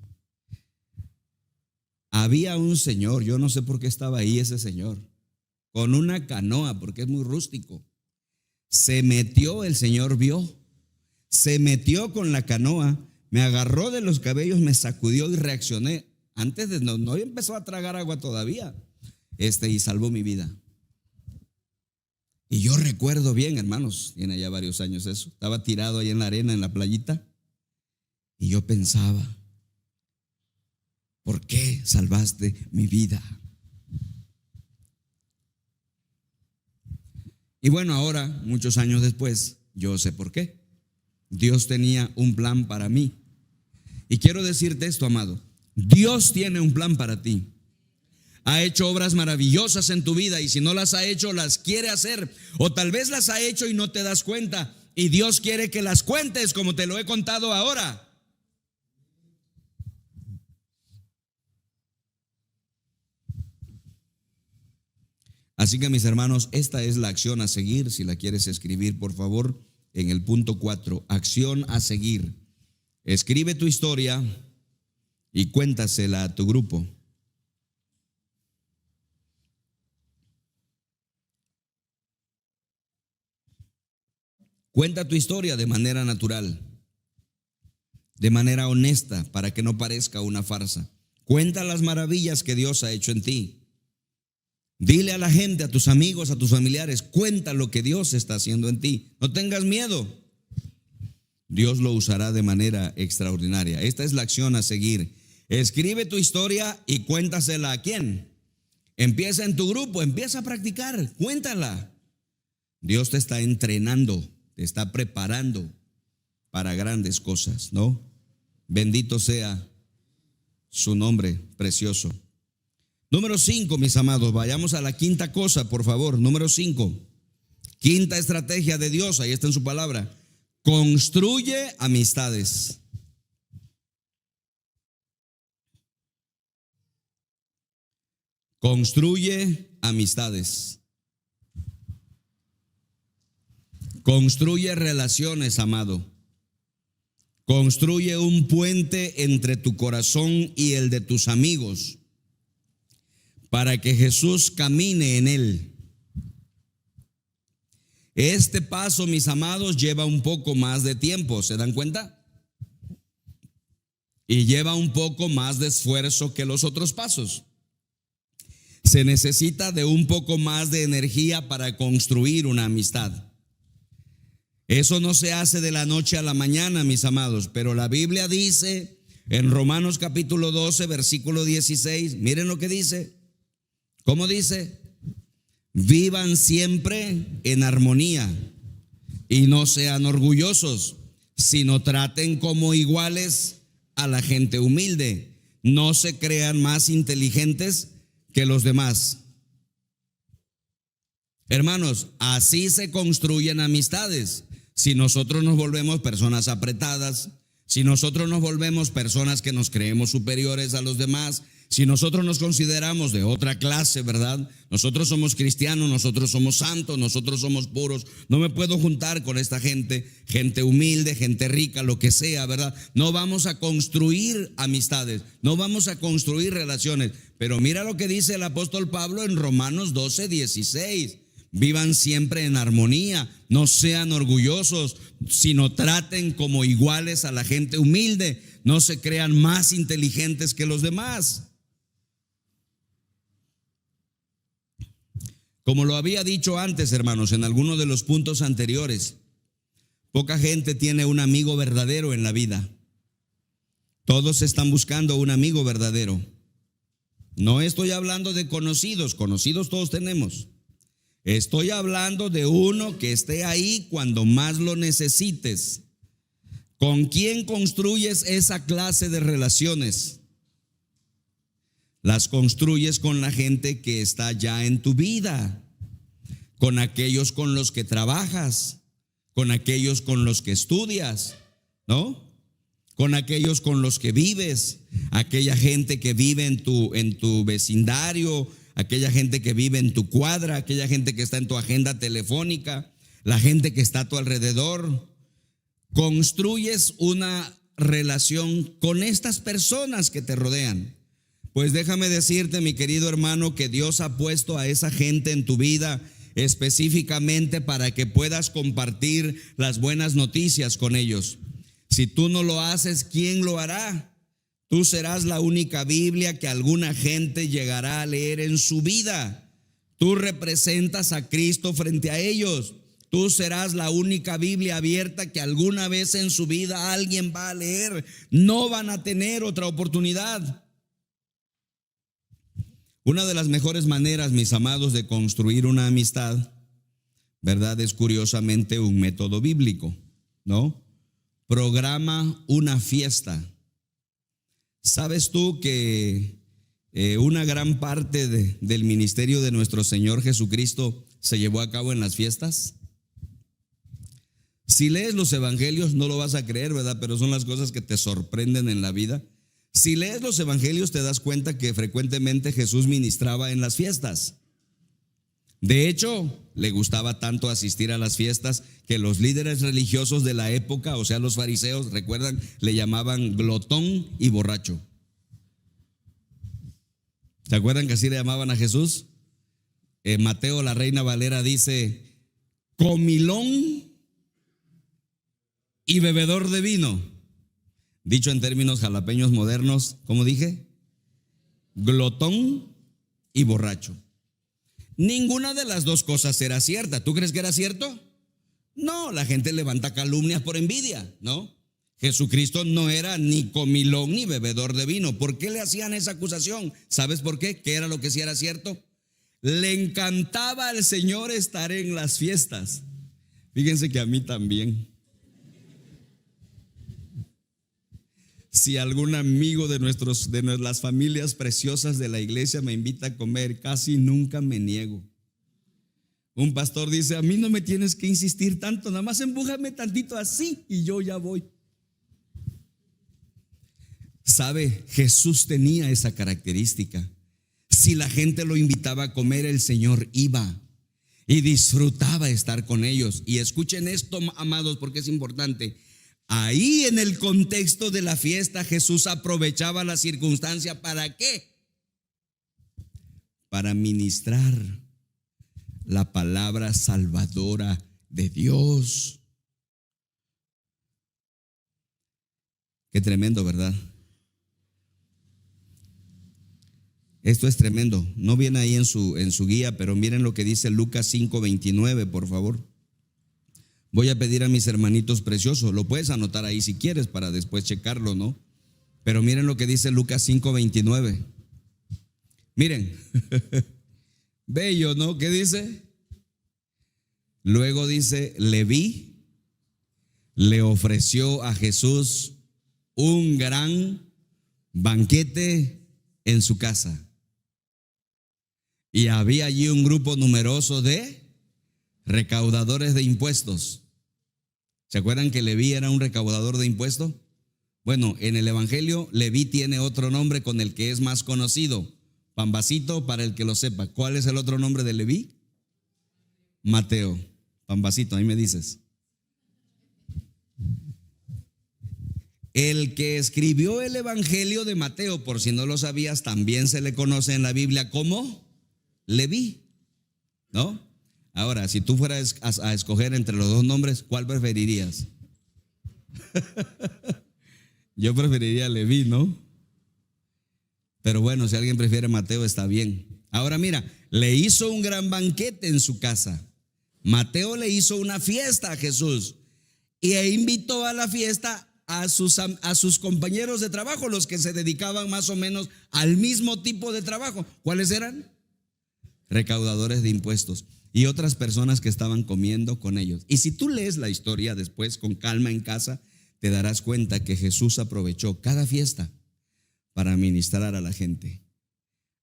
Había un señor, yo no sé por qué estaba ahí ese señor, con una canoa, porque es muy rústico. Se metió, el señor vio, se metió con la canoa, me agarró de los cabellos, me sacudió y reaccioné. Antes de no empezó a tragar agua todavía, y salvó mi vida. Y yo recuerdo bien, hermanos, tiene ya varios años eso. Estaba tirado ahí en la arena, en la playita, y yo pensaba, ¿por qué salvaste mi vida? Y bueno, ahora, muchos años después, yo sé por qué. Dios tenía un plan para mí. Y quiero decirte esto, amado. Dios tiene un plan para ti. Ha hecho obras maravillosas en tu vida, y si no las ha hecho, las quiere hacer, o tal vez las ha hecho y no te das cuenta, y Dios quiere que las cuentes como te lo he contado ahora. Así que, mis hermanos, esta es la acción a seguir. Si la quieres escribir, por favor, en el punto 4, acción a seguir. Escribe tu historia y cuéntasela a tu grupo. Cuenta tu historia de manera natural, de manera honesta, para que no parezca una farsa. Cuenta las maravillas que Dios ha hecho en ti. Dile a la gente, a tus amigos, a tus familiares, cuenta lo que Dios está haciendo en ti. No tengas miedo. Dios lo usará de manera extraordinaria. Esta es la acción a seguir. Escribe tu historia y cuéntasela ¿a quién? Empieza en tu grupo, empieza a practicar, cuéntala. Dios te está entrenando, te está preparando para grandes cosas, ¿no? Bendito sea su nombre precioso. Número 5, mis amados, vayamos a la quinta cosa, por favor. Número 5, quinta estrategia de Dios, ahí está en su palabra. Construye amistades. Construye amistades. Construye relaciones, amado. Construye un puente entre tu corazón y el de tus amigos, para que Jesús camine en él. Este paso, mis amados, lleva un poco más de tiempo, ¿se dan cuenta? Y lleva un poco más de esfuerzo que los otros pasos. Se necesita de un poco más de energía para construir una amistad. Eso no se hace de la noche a la mañana, mis amados, pero la Biblia dice en Romanos capítulo 12, versículo 16, miren lo que dice. ¿Cómo dice? Vivan siempre en armonía, Y no sean orgullosos, sino traten como iguales a la gente humilde. No se crean más inteligentes que los demás. Hermanos, así se construyen amistades. Si nosotros nos volvemos personas apretadas, si nosotros nos volvemos personas que nos creemos superiores a los demás, si nosotros nos consideramos de otra clase, ¿verdad? Nosotros somos cristianos, nosotros somos santos, nosotros somos puros. No me puedo juntar con esta gente, gente humilde, gente rica, lo que sea, ¿verdad? No vamos a construir amistades, no vamos a construir relaciones. Pero mira lo que dice el apóstol Pablo en Romanos 12:16. Vivan siempre en armonía, no sean orgullosos, sino traten como iguales a la gente humilde. No se crean más inteligentes que los demás. Como lo había dicho antes, hermanos, en algunos de los puntos anteriores, poca gente tiene un amigo verdadero en la vida. Todos están buscando un amigo verdadero. No estoy hablando de conocidos, conocidos todos tenemos. Estoy hablando de uno que esté ahí cuando más lo necesites. ¿Con quién construyes esa clase de relaciones? Las construyes con la gente que está ya en tu vida, con aquellos con los que trabajas, con aquellos con los que estudias, ¿no? Con aquellos con los que vives, aquella gente que vive en tu vecindario, aquella gente que vive en tu cuadra, aquella gente que está en tu agenda telefónica, la gente que está a tu alrededor. Construyes una relación con estas personas que te rodean. Pues déjame decirte, mi querido hermano, que Dios ha puesto a esa gente en tu vida específicamente para que puedas compartir las buenas noticias con ellos. Si tú no lo haces, ¿quién lo hará? Tú serás la única Biblia que alguna gente llegará a leer en su vida. Tú representas a Cristo frente a ellos. Tú serás la única Biblia abierta que alguna vez en su vida alguien va a leer. No van a tener otra oportunidad. Una de las mejores maneras, mis amados, de construir una amistad, ¿verdad? Es curiosamente un método bíblico, ¿no? Programa una fiesta. ¿Sabes tú que una gran parte del ministerio de nuestro Señor Jesucristo se llevó a cabo en las fiestas? Si lees los evangelios no lo vas a creer, ¿verdad? Pero son las cosas que te sorprenden en la vida. Si lees los evangelios te das cuenta que frecuentemente Jesús ministraba en las fiestas. De hecho, le gustaba tanto asistir a las fiestas que los líderes religiosos de la época, o sea, los fariseos, recuerdan, le llamaban glotón y borracho. ¿Se acuerdan que así le llamaban a Jesús? Mateo, la Reina Valera, dice comilón y bebedor de vino. Dicho en términos jalapeños modernos, ¿cómo dije? Glotón y borracho. Ninguna de las dos cosas era cierta. ¿Tú crees que era cierto? No, la gente levanta calumnias por envidia, ¿no? Jesucristo no era ni comilón ni bebedor de vino. ¿Por qué le hacían esa acusación? ¿Sabes por qué? ¿Qué era lo que sí era cierto? Le encantaba al Señor estar en las fiestas. Fíjense que a mí también. Si algún amigo de las familias preciosas de la iglesia me invita a comer, casi nunca me niego. Un pastor dice: a mí no me tienes que insistir tanto, nada más empújame tantito así y yo ya voy. ¿Sabe? Jesús tenía esa característica. Si la gente lo invitaba a comer, el Señor iba y disfrutaba estar con ellos. Y escuchen esto, amados, porque es importante. Ahí en el contexto de la fiesta, Jesús aprovechaba la circunstancia. ¿Para qué? Para ministrar la palabra salvadora de Dios. Qué tremendo, ¿verdad? Esto es tremendo. No viene ahí en su guía, pero miren lo que dice Lucas 5:29, por favor. Voy a pedir a mis hermanitos preciosos, lo puedes anotar ahí si quieres para después checarlo, ¿no? Pero miren lo que dice Lucas 5:29. Miren, bello, ¿no? ¿Qué dice? Luego dice: le vi le ofreció a Jesús un gran banquete en su casa. Y había allí un grupo numeroso de recaudadores de impuestos. ¿Se acuerdan que Leví era un recaudador de impuestos? Bueno, en el Evangelio, Leví tiene otro nombre con el que es más conocido. Pambacito, para el que lo sepa. ¿Cuál es el otro nombre de Leví? Mateo. Pambacito, ahí me dices. El que escribió el Evangelio de Mateo, por si no lo sabías, también se le conoce en la Biblia como Leví, ¿no? Ahora, si tú fueras a escoger entre los dos nombres, ¿cuál preferirías? Yo preferiría Leví, ¿no? Pero bueno, si alguien prefiere Mateo, está bien. Ahora mira, le hizo un gran banquete en su casa. Mateo le hizo una fiesta a Jesús y invitó a la fiesta a sus compañeros de trabajo, los que se dedicaban más o menos al mismo tipo de trabajo. ¿Cuáles eran? Recaudadores de impuestos y otras personas que estaban comiendo con ellos. Y si tú lees la historia después con calma en casa, te darás cuenta que Jesús aprovechó cada fiesta para ministrar a la gente.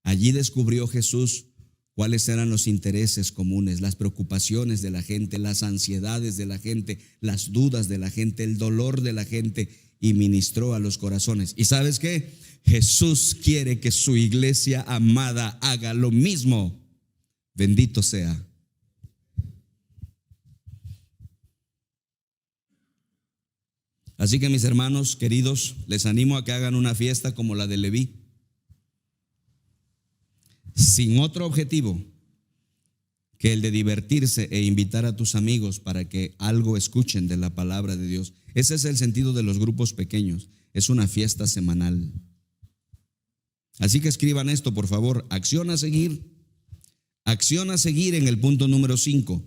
Allí descubrió Jesús cuáles eran los intereses comunes, las preocupaciones de la gente, las ansiedades de la gente, las dudas de la gente, el dolor de la gente, y ministró a los corazones. ¿Y sabes qué? Jesús quiere que su iglesia amada haga lo mismo. Bendito sea. Así que mis hermanos queridos, les animo a que hagan una fiesta como la de Leví, sin otro objetivo que el de divertirse e invitar a tus amigos para que algo escuchen de la palabra de Dios. Ese es el sentido de los grupos pequeños. Es una fiesta semanal. Así que escriban esto, por favor. Acción a seguir. Acción a seguir en el punto número 5.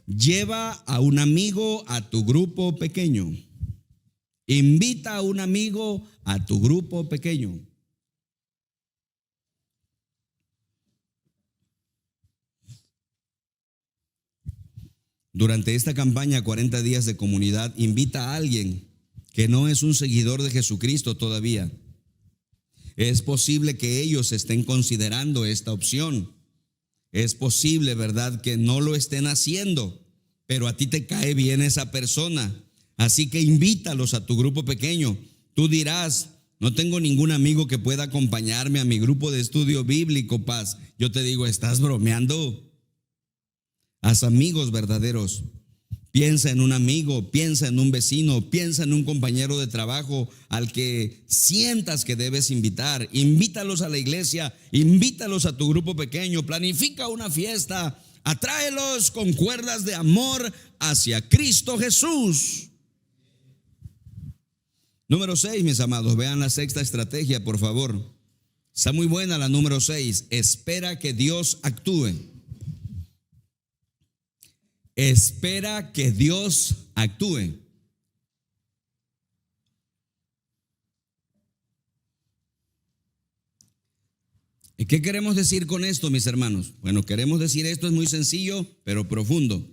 Lleva a un amigo a tu grupo pequeño. Invita a un amigo a tu grupo pequeño. Durante esta campaña 40 días de comunidad, invita a alguien que no es un seguidor de Jesucristo todavía. Es posible que ellos estén considerando esta opción. Es posible, ¿verdad?, que no lo estén haciendo, pero a ti te cae bien esa persona. Así que invítalos a tu grupo pequeño. Tú dirás: no tengo ningún amigo que pueda acompañarme a mi grupo de estudio bíblico, Paz. Yo te digo, ¿estás bromeando? Haz amigos verdaderos. Piensa en un amigo, piensa en un vecino, piensa en un compañero de trabajo al que sientas que debes invitar. Invítalos a la iglesia, invítalos a tu grupo pequeño, planifica una fiesta, atráelos con cuerdas de amor hacia Cristo Jesús. Número 6, mis amados, vean la sexta estrategia, por favor. Está muy buena la número 6. Espera que Dios actúe. Espera que Dios actúe. ¿Y qué queremos decir con esto, mis hermanos? Bueno, queremos decir esto, es muy sencillo, pero profundo.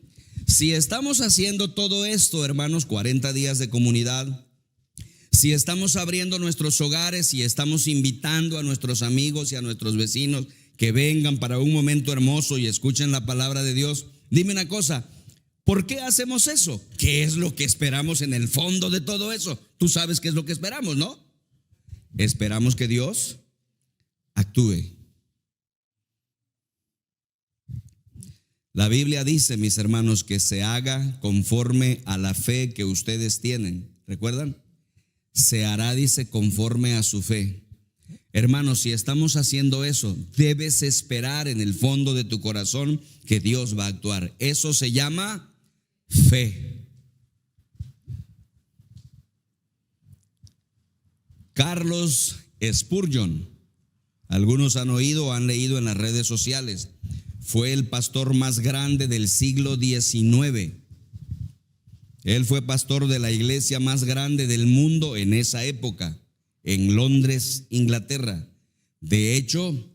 Si estamos haciendo todo esto, hermanos, 40 días de comunidad, si estamos abriendo nuestros hogares y estamos invitando a nuestros amigos y a nuestros vecinos que vengan para un momento hermoso y escuchen la palabra de Dios, dime una cosa, ¿por qué hacemos eso? ¿Qué es lo que esperamos en el fondo de todo eso? Tú sabes qué es lo que esperamos, ¿no? Esperamos que Dios actúe. La Biblia dice, mis hermanos, que se haga conforme a la fe que ustedes tienen. ¿Recuerdan? Se hará, dice, conforme a su fe. Hermanos, si estamos haciendo eso, debes esperar en el fondo de tu corazón que Dios va a actuar. Eso se llama fe. Carlos Spurgeon, algunos han oído o han leído en las redes sociales, fue el pastor más grande del siglo XIX. Él fue pastor de la iglesia más grande del mundo en esa época, en Londres, Inglaterra. De hecho,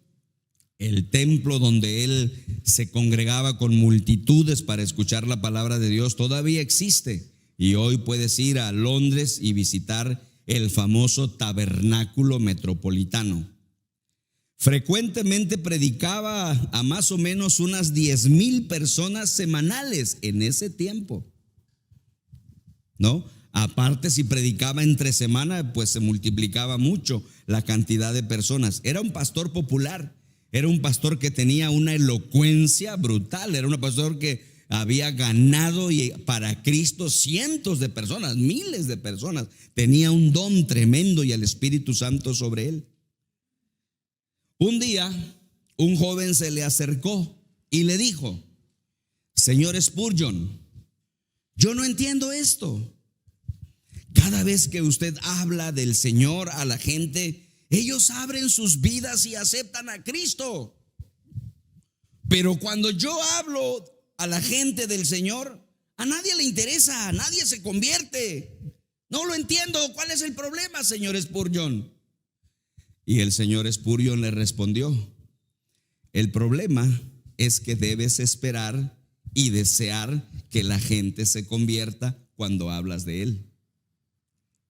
el templo donde él se congregaba con multitudes para escuchar la palabra de Dios todavía existe Y hoy puedes ir a Londres y visitar el famoso Tabernáculo Metropolitano. Frecuentemente predicaba a más o menos unas 10,000 personas semanales en ese tiempo, ¿no? Aparte, si predicaba entre semana, pues se multiplicaba mucho la cantidad de personas. Era un pastor popular, era un pastor que tenía una elocuencia brutal, era un pastor que había ganado para Cristo cientos de personas, miles de personas. Tenía un don tremendo y el Espíritu Santo sobre él. Un día, un joven se le acercó y le dijo: señor Spurgeon, yo no entiendo esto. Cada vez que usted habla del Señor a la gente, ellos abren sus vidas y aceptan a Cristo. Pero cuando yo hablo a la gente del Señor, a nadie le interesa, a nadie se convierte. No lo entiendo. ¿Cuál es el problema, señor Spurgeon? Y el señor Spurgeon le respondió: el problema es que debes esperar y desear que la gente se convierta cuando hablas de Él.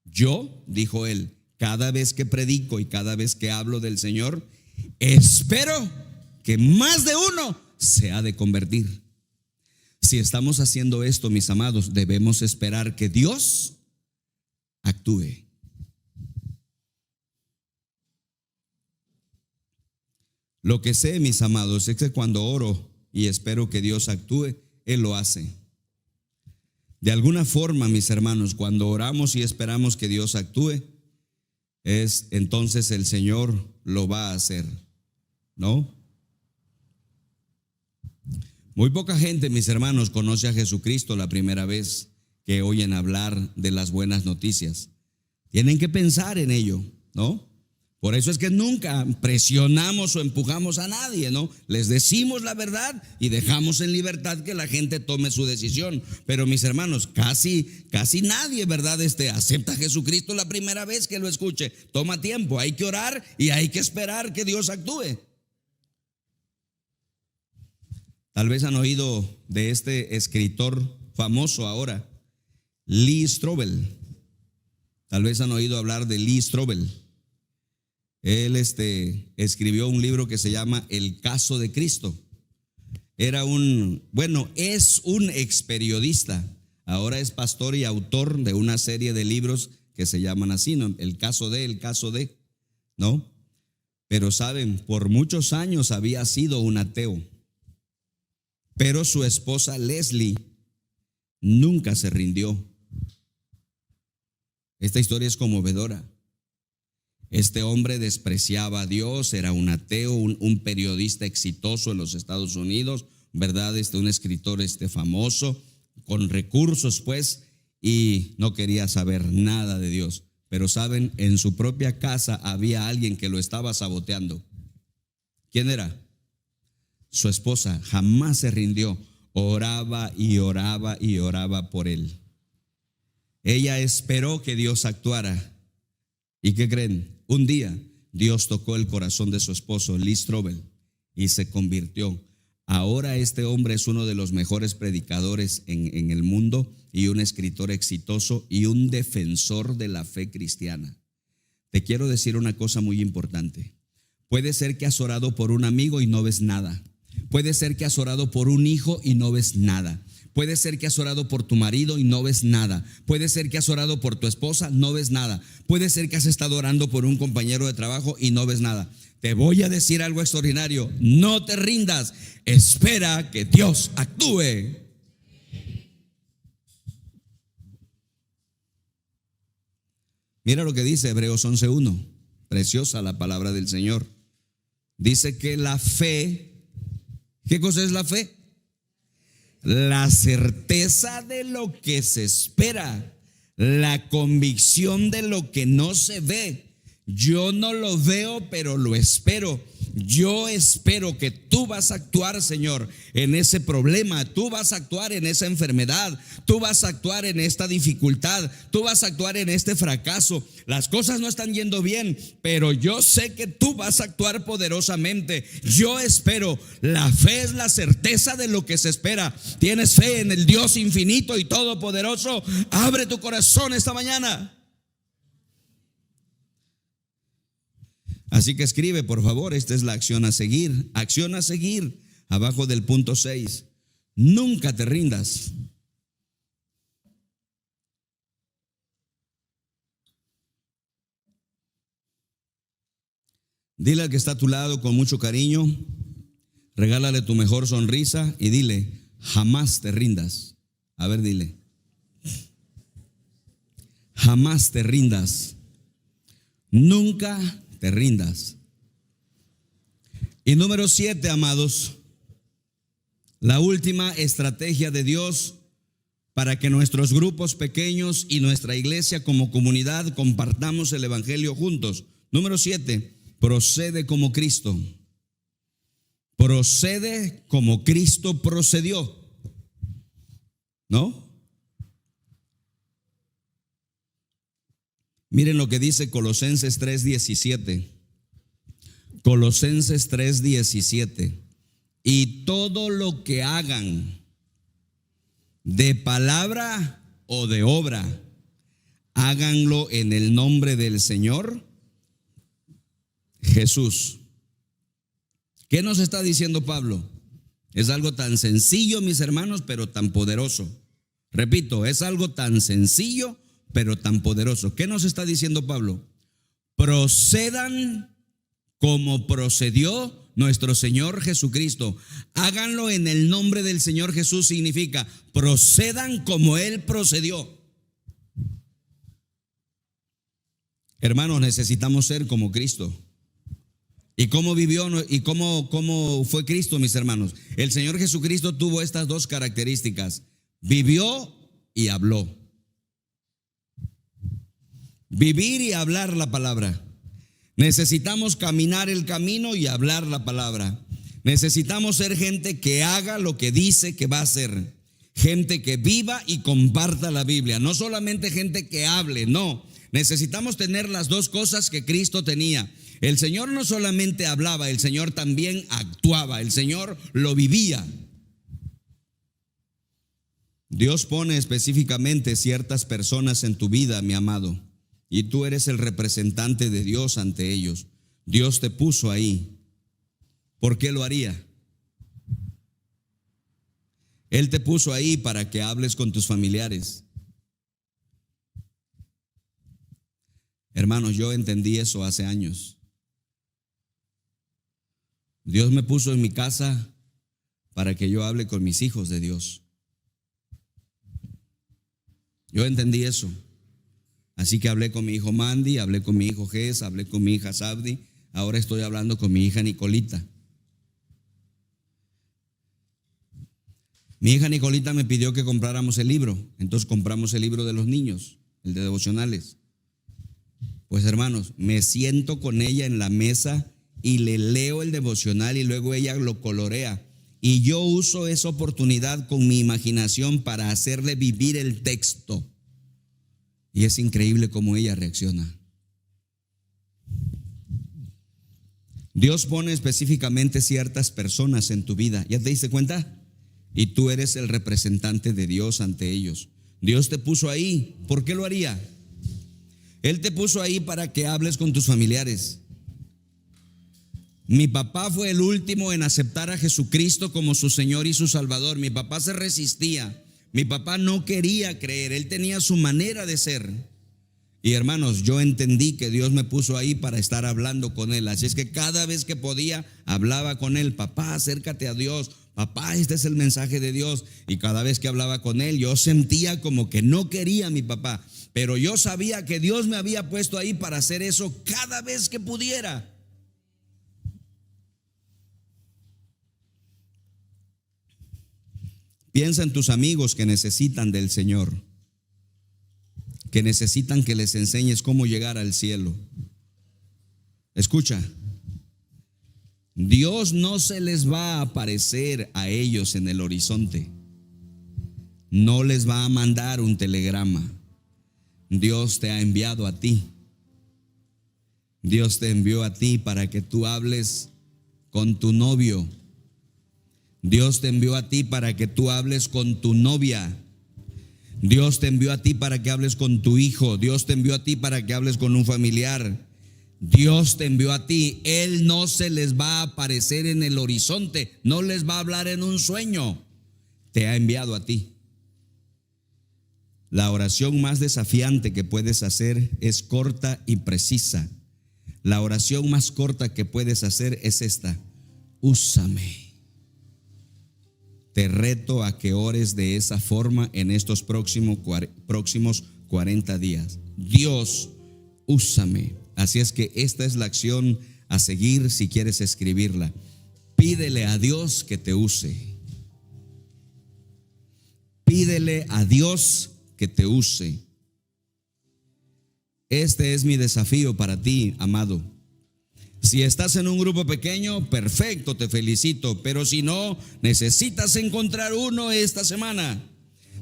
Yo, dijo él, cada vez que predico y cada vez que hablo del Señor, espero que más de uno se ha de convertir. Si estamos haciendo esto, mis amados, debemos esperar que Dios actúe. Lo que sé, mis amados, es que cuando oro y espero que Dios actúe, Él lo hace. De alguna forma, mis hermanos, cuando oramos y esperamos que Dios actúe, entonces el Señor lo va a hacer, ¿no? Muy poca gente, mis hermanos, conoce a Jesucristo la primera vez que oyen hablar de las buenas noticias. Tienen que pensar en ello, ¿no? Por eso es que nunca presionamos o empujamos a nadie, ¿no? Les decimos la verdad y dejamos en libertad que la gente tome su decisión. Pero mis hermanos, casi nadie, ¿verdad? Acepta a Jesucristo la primera vez que lo escuche. Toma tiempo, hay que orar y hay que esperar que Dios actúe. Tal vez han oído de este escritor famoso ahora, Lee Strobel. Tal vez han oído hablar de Lee Strobel. Él escribió un libro que se llama El caso de Cristo. Es un ex periodista. Ahora es pastor y autor de una serie de libros que se llaman así, ¿no? El caso de, ¿no? Pero saben, por muchos años había sido un ateo. Pero su esposa Leslie nunca se rindió. Esta historia es conmovedora. Este hombre despreciaba a Dios, era un ateo, un periodista exitoso en los Estados Unidos, ¿verdad? Un escritor famoso, con recursos pues, y no quería saber nada de Dios. Pero saben, en su propia casa había alguien que lo estaba saboteando. ¿Quién era? Su esposa. Jamás se rindió, oraba y oraba y oraba por él. Ella esperó que Dios actuara. ¿Y qué creen? Un día Dios tocó el corazón de su esposo, Lee Strobel, y se convirtió. Ahora este hombre es uno de los mejores predicadores en el mundo y un escritor exitoso y un defensor de la fe cristiana. Te quiero decir una cosa muy importante. Puede ser que has orado por un amigo y no ves nada. Puede ser que has orado por un hijo y no ves nada. Puede ser que has orado por tu marido y no ves nada. Puede ser que has orado por tu esposa, no ves nada. Puede ser que has estado orando por un compañero de trabajo y no ves nada. Te voy a decir algo extraordinario. No te rindas. Espera que Dios actúe. Mira lo que dice Hebreos 11:1. Preciosa la palabra del Señor. Dice que la fe, ¿qué cosa es la fe? La certeza de lo que se espera, la convicción de lo que no se ve. Yo no lo veo, pero lo espero. yo espero que tú vas a actuar, Señor, en ese problema, tú vas a actuar en esa enfermedad, tú vas a actuar en esta dificultad, tú vas a actuar en este fracaso. Las cosas no están yendo bien, pero yo sé que tú vas a actuar poderosamente. Yo espero. La fe es la certeza de lo que se espera. ¿Tienes fe en el Dios infinito y todopoderoso? Abre tu corazón esta mañana. Así que escribe, por favor, esta es la acción a seguir. Acción a seguir, abajo del punto 6. Nunca te rindas. Dile al que está a tu lado con mucho cariño, regálale tu mejor sonrisa y dile, jamás te rindas. A ver, dile, jamás te rindas. Nunca te rindas. Y número 7, amados, la última estrategia de Dios para que nuestros grupos pequeños y nuestra iglesia como comunidad compartamos el evangelio juntos. Número 7, procede como Cristo. Procede como Cristo procedió. ¿No? Miren lo que dice Colosenses 3:17. Colosenses 3:17. Y todo lo que hagan, de palabra o de obra, háganlo en el nombre del Señor Jesús. ¿Qué nos está diciendo Pablo? Es algo tan sencillo, mis hermanos, pero tan poderoso. Repito, es algo tan sencillo, pero tan poderoso. ¿Qué nos está diciendo Pablo? Procedan como procedió nuestro Señor Jesucristo. Háganlo en el nombre del Señor Jesús. Significa, procedan como Él procedió. Hermanos, necesitamos ser como Cristo. ¿Y cómo vivió y cómo fue Cristo, mis hermanos? El Señor Jesucristo tuvo estas dos características: vivió y habló. Vivir y hablar la palabra. Necesitamos caminar el camino y hablar la palabra. Necesitamos ser gente que haga lo que dice que va a hacer. Gente que viva y comparta la Biblia. No solamente gente que hable, no. Necesitamos tener las dos cosas que Cristo tenía. El Señor no solamente hablaba, el Señor también actuaba. El Señor lo vivía. Dios pone específicamente ciertas personas en tu vida, mi amado, y tú eres el representante de Dios ante ellos. Dios te puso ahí. ¿Por qué lo haría? Él te puso ahí para que hables con tus familiares. Hermanos, yo entendí eso hace años. Dios me puso en mi casa para que yo hable con mis hijos de Dios. Yo entendí eso. Así que hablé con mi hijo Mandy, hablé con mi hijo Ges, hablé con mi hija Sabdi. Ahora estoy hablando con mi hija Nicolita. Mi hija Nicolita me pidió que compráramos el libro. Entonces compramos el libro de los niños, el de devocionales. Pues hermanos, me siento con ella en la mesa y le leo el devocional y luego ella lo colorea. Y yo uso esa oportunidad con mi imaginación para hacerle vivir el texto. Y es increíble cómo ella reacciona. Dios pone específicamente ciertas personas en tu vida. ¿Ya te diste cuenta? Y tú eres el representante de Dios ante ellos. Dios te puso ahí. ¿Por qué lo haría? Él te puso ahí para que hables con tus familiares. Mi papá fue el último en aceptar a Jesucristo como su Señor y su Salvador. Mi papá se resistía. Mi papá no quería creer. Él tenía su manera de ser. Y hermanos, yo entendí que Dios me puso ahí para estar hablando con él. Así es que cada vez que podía, hablaba con él. Papá, acércate a Dios. Papá, este es el mensaje de Dios. Y cada vez que hablaba con él, yo sentía como que no quería a mi papá. Pero yo sabía que Dios me había puesto ahí para hacer eso cada vez que pudiera. Piensa en tus amigos que necesitan del Señor, que necesitan que les enseñes cómo llegar al cielo. Escucha, Dios no se les va a aparecer a ellos en el horizonte. No les va a mandar un telegrama. Dios te ha enviado a ti. Dios te envió a ti para que tú hables con tu novio. Dios te envió a ti para que tú hables con tu novia. Dios te envió a ti para que hables con tu hijo. Dios te envió a ti para que hables con un familiar. Dios te envió a ti. Él no se les va a aparecer en el horizonte, no les va a hablar en un sueño. Te ha enviado a ti. La oración más desafiante que puedes hacer es corta y precisa. La oración más corta que puedes hacer es esta: úsame. Te reto a que ores de esa forma en estos próximos 40 días. Dios, úsame. Así es que esta es la acción a seguir si quieres escribirla. Pídele a Dios que te use. Pídele a Dios que te use. Este es mi desafío para ti, amado. Si estás en un grupo pequeño, perfecto, te felicito. Pero si no, necesitas encontrar uno esta semana.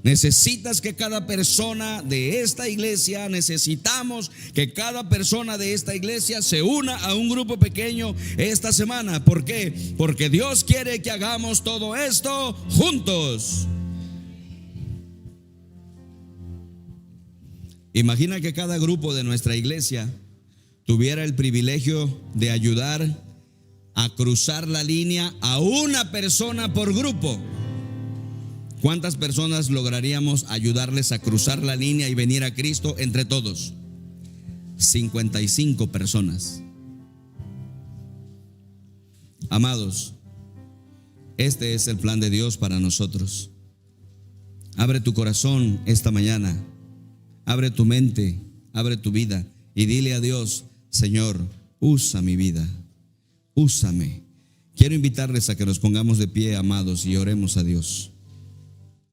Necesitas que cada persona de esta iglesia, necesitamos que cada persona de esta iglesia se una a un grupo pequeño esta semana. ¿Por qué? Porque Dios quiere que hagamos todo esto juntos. Imagina que cada grupo de nuestra iglesia tuviera el privilegio de ayudar a cruzar la línea a una persona por grupo. ¿Cuántas personas lograríamos ayudarles a cruzar la línea y venir a Cristo entre todos? 55 personas. Amados, este es el plan de Dios para nosotros. Abre tu corazón esta mañana, abre tu mente, abre tu vida y dile a Dios: Señor, usa mi vida, úsame. Quiero invitarles a que nos pongamos de pie, amados, y oremos a Dios.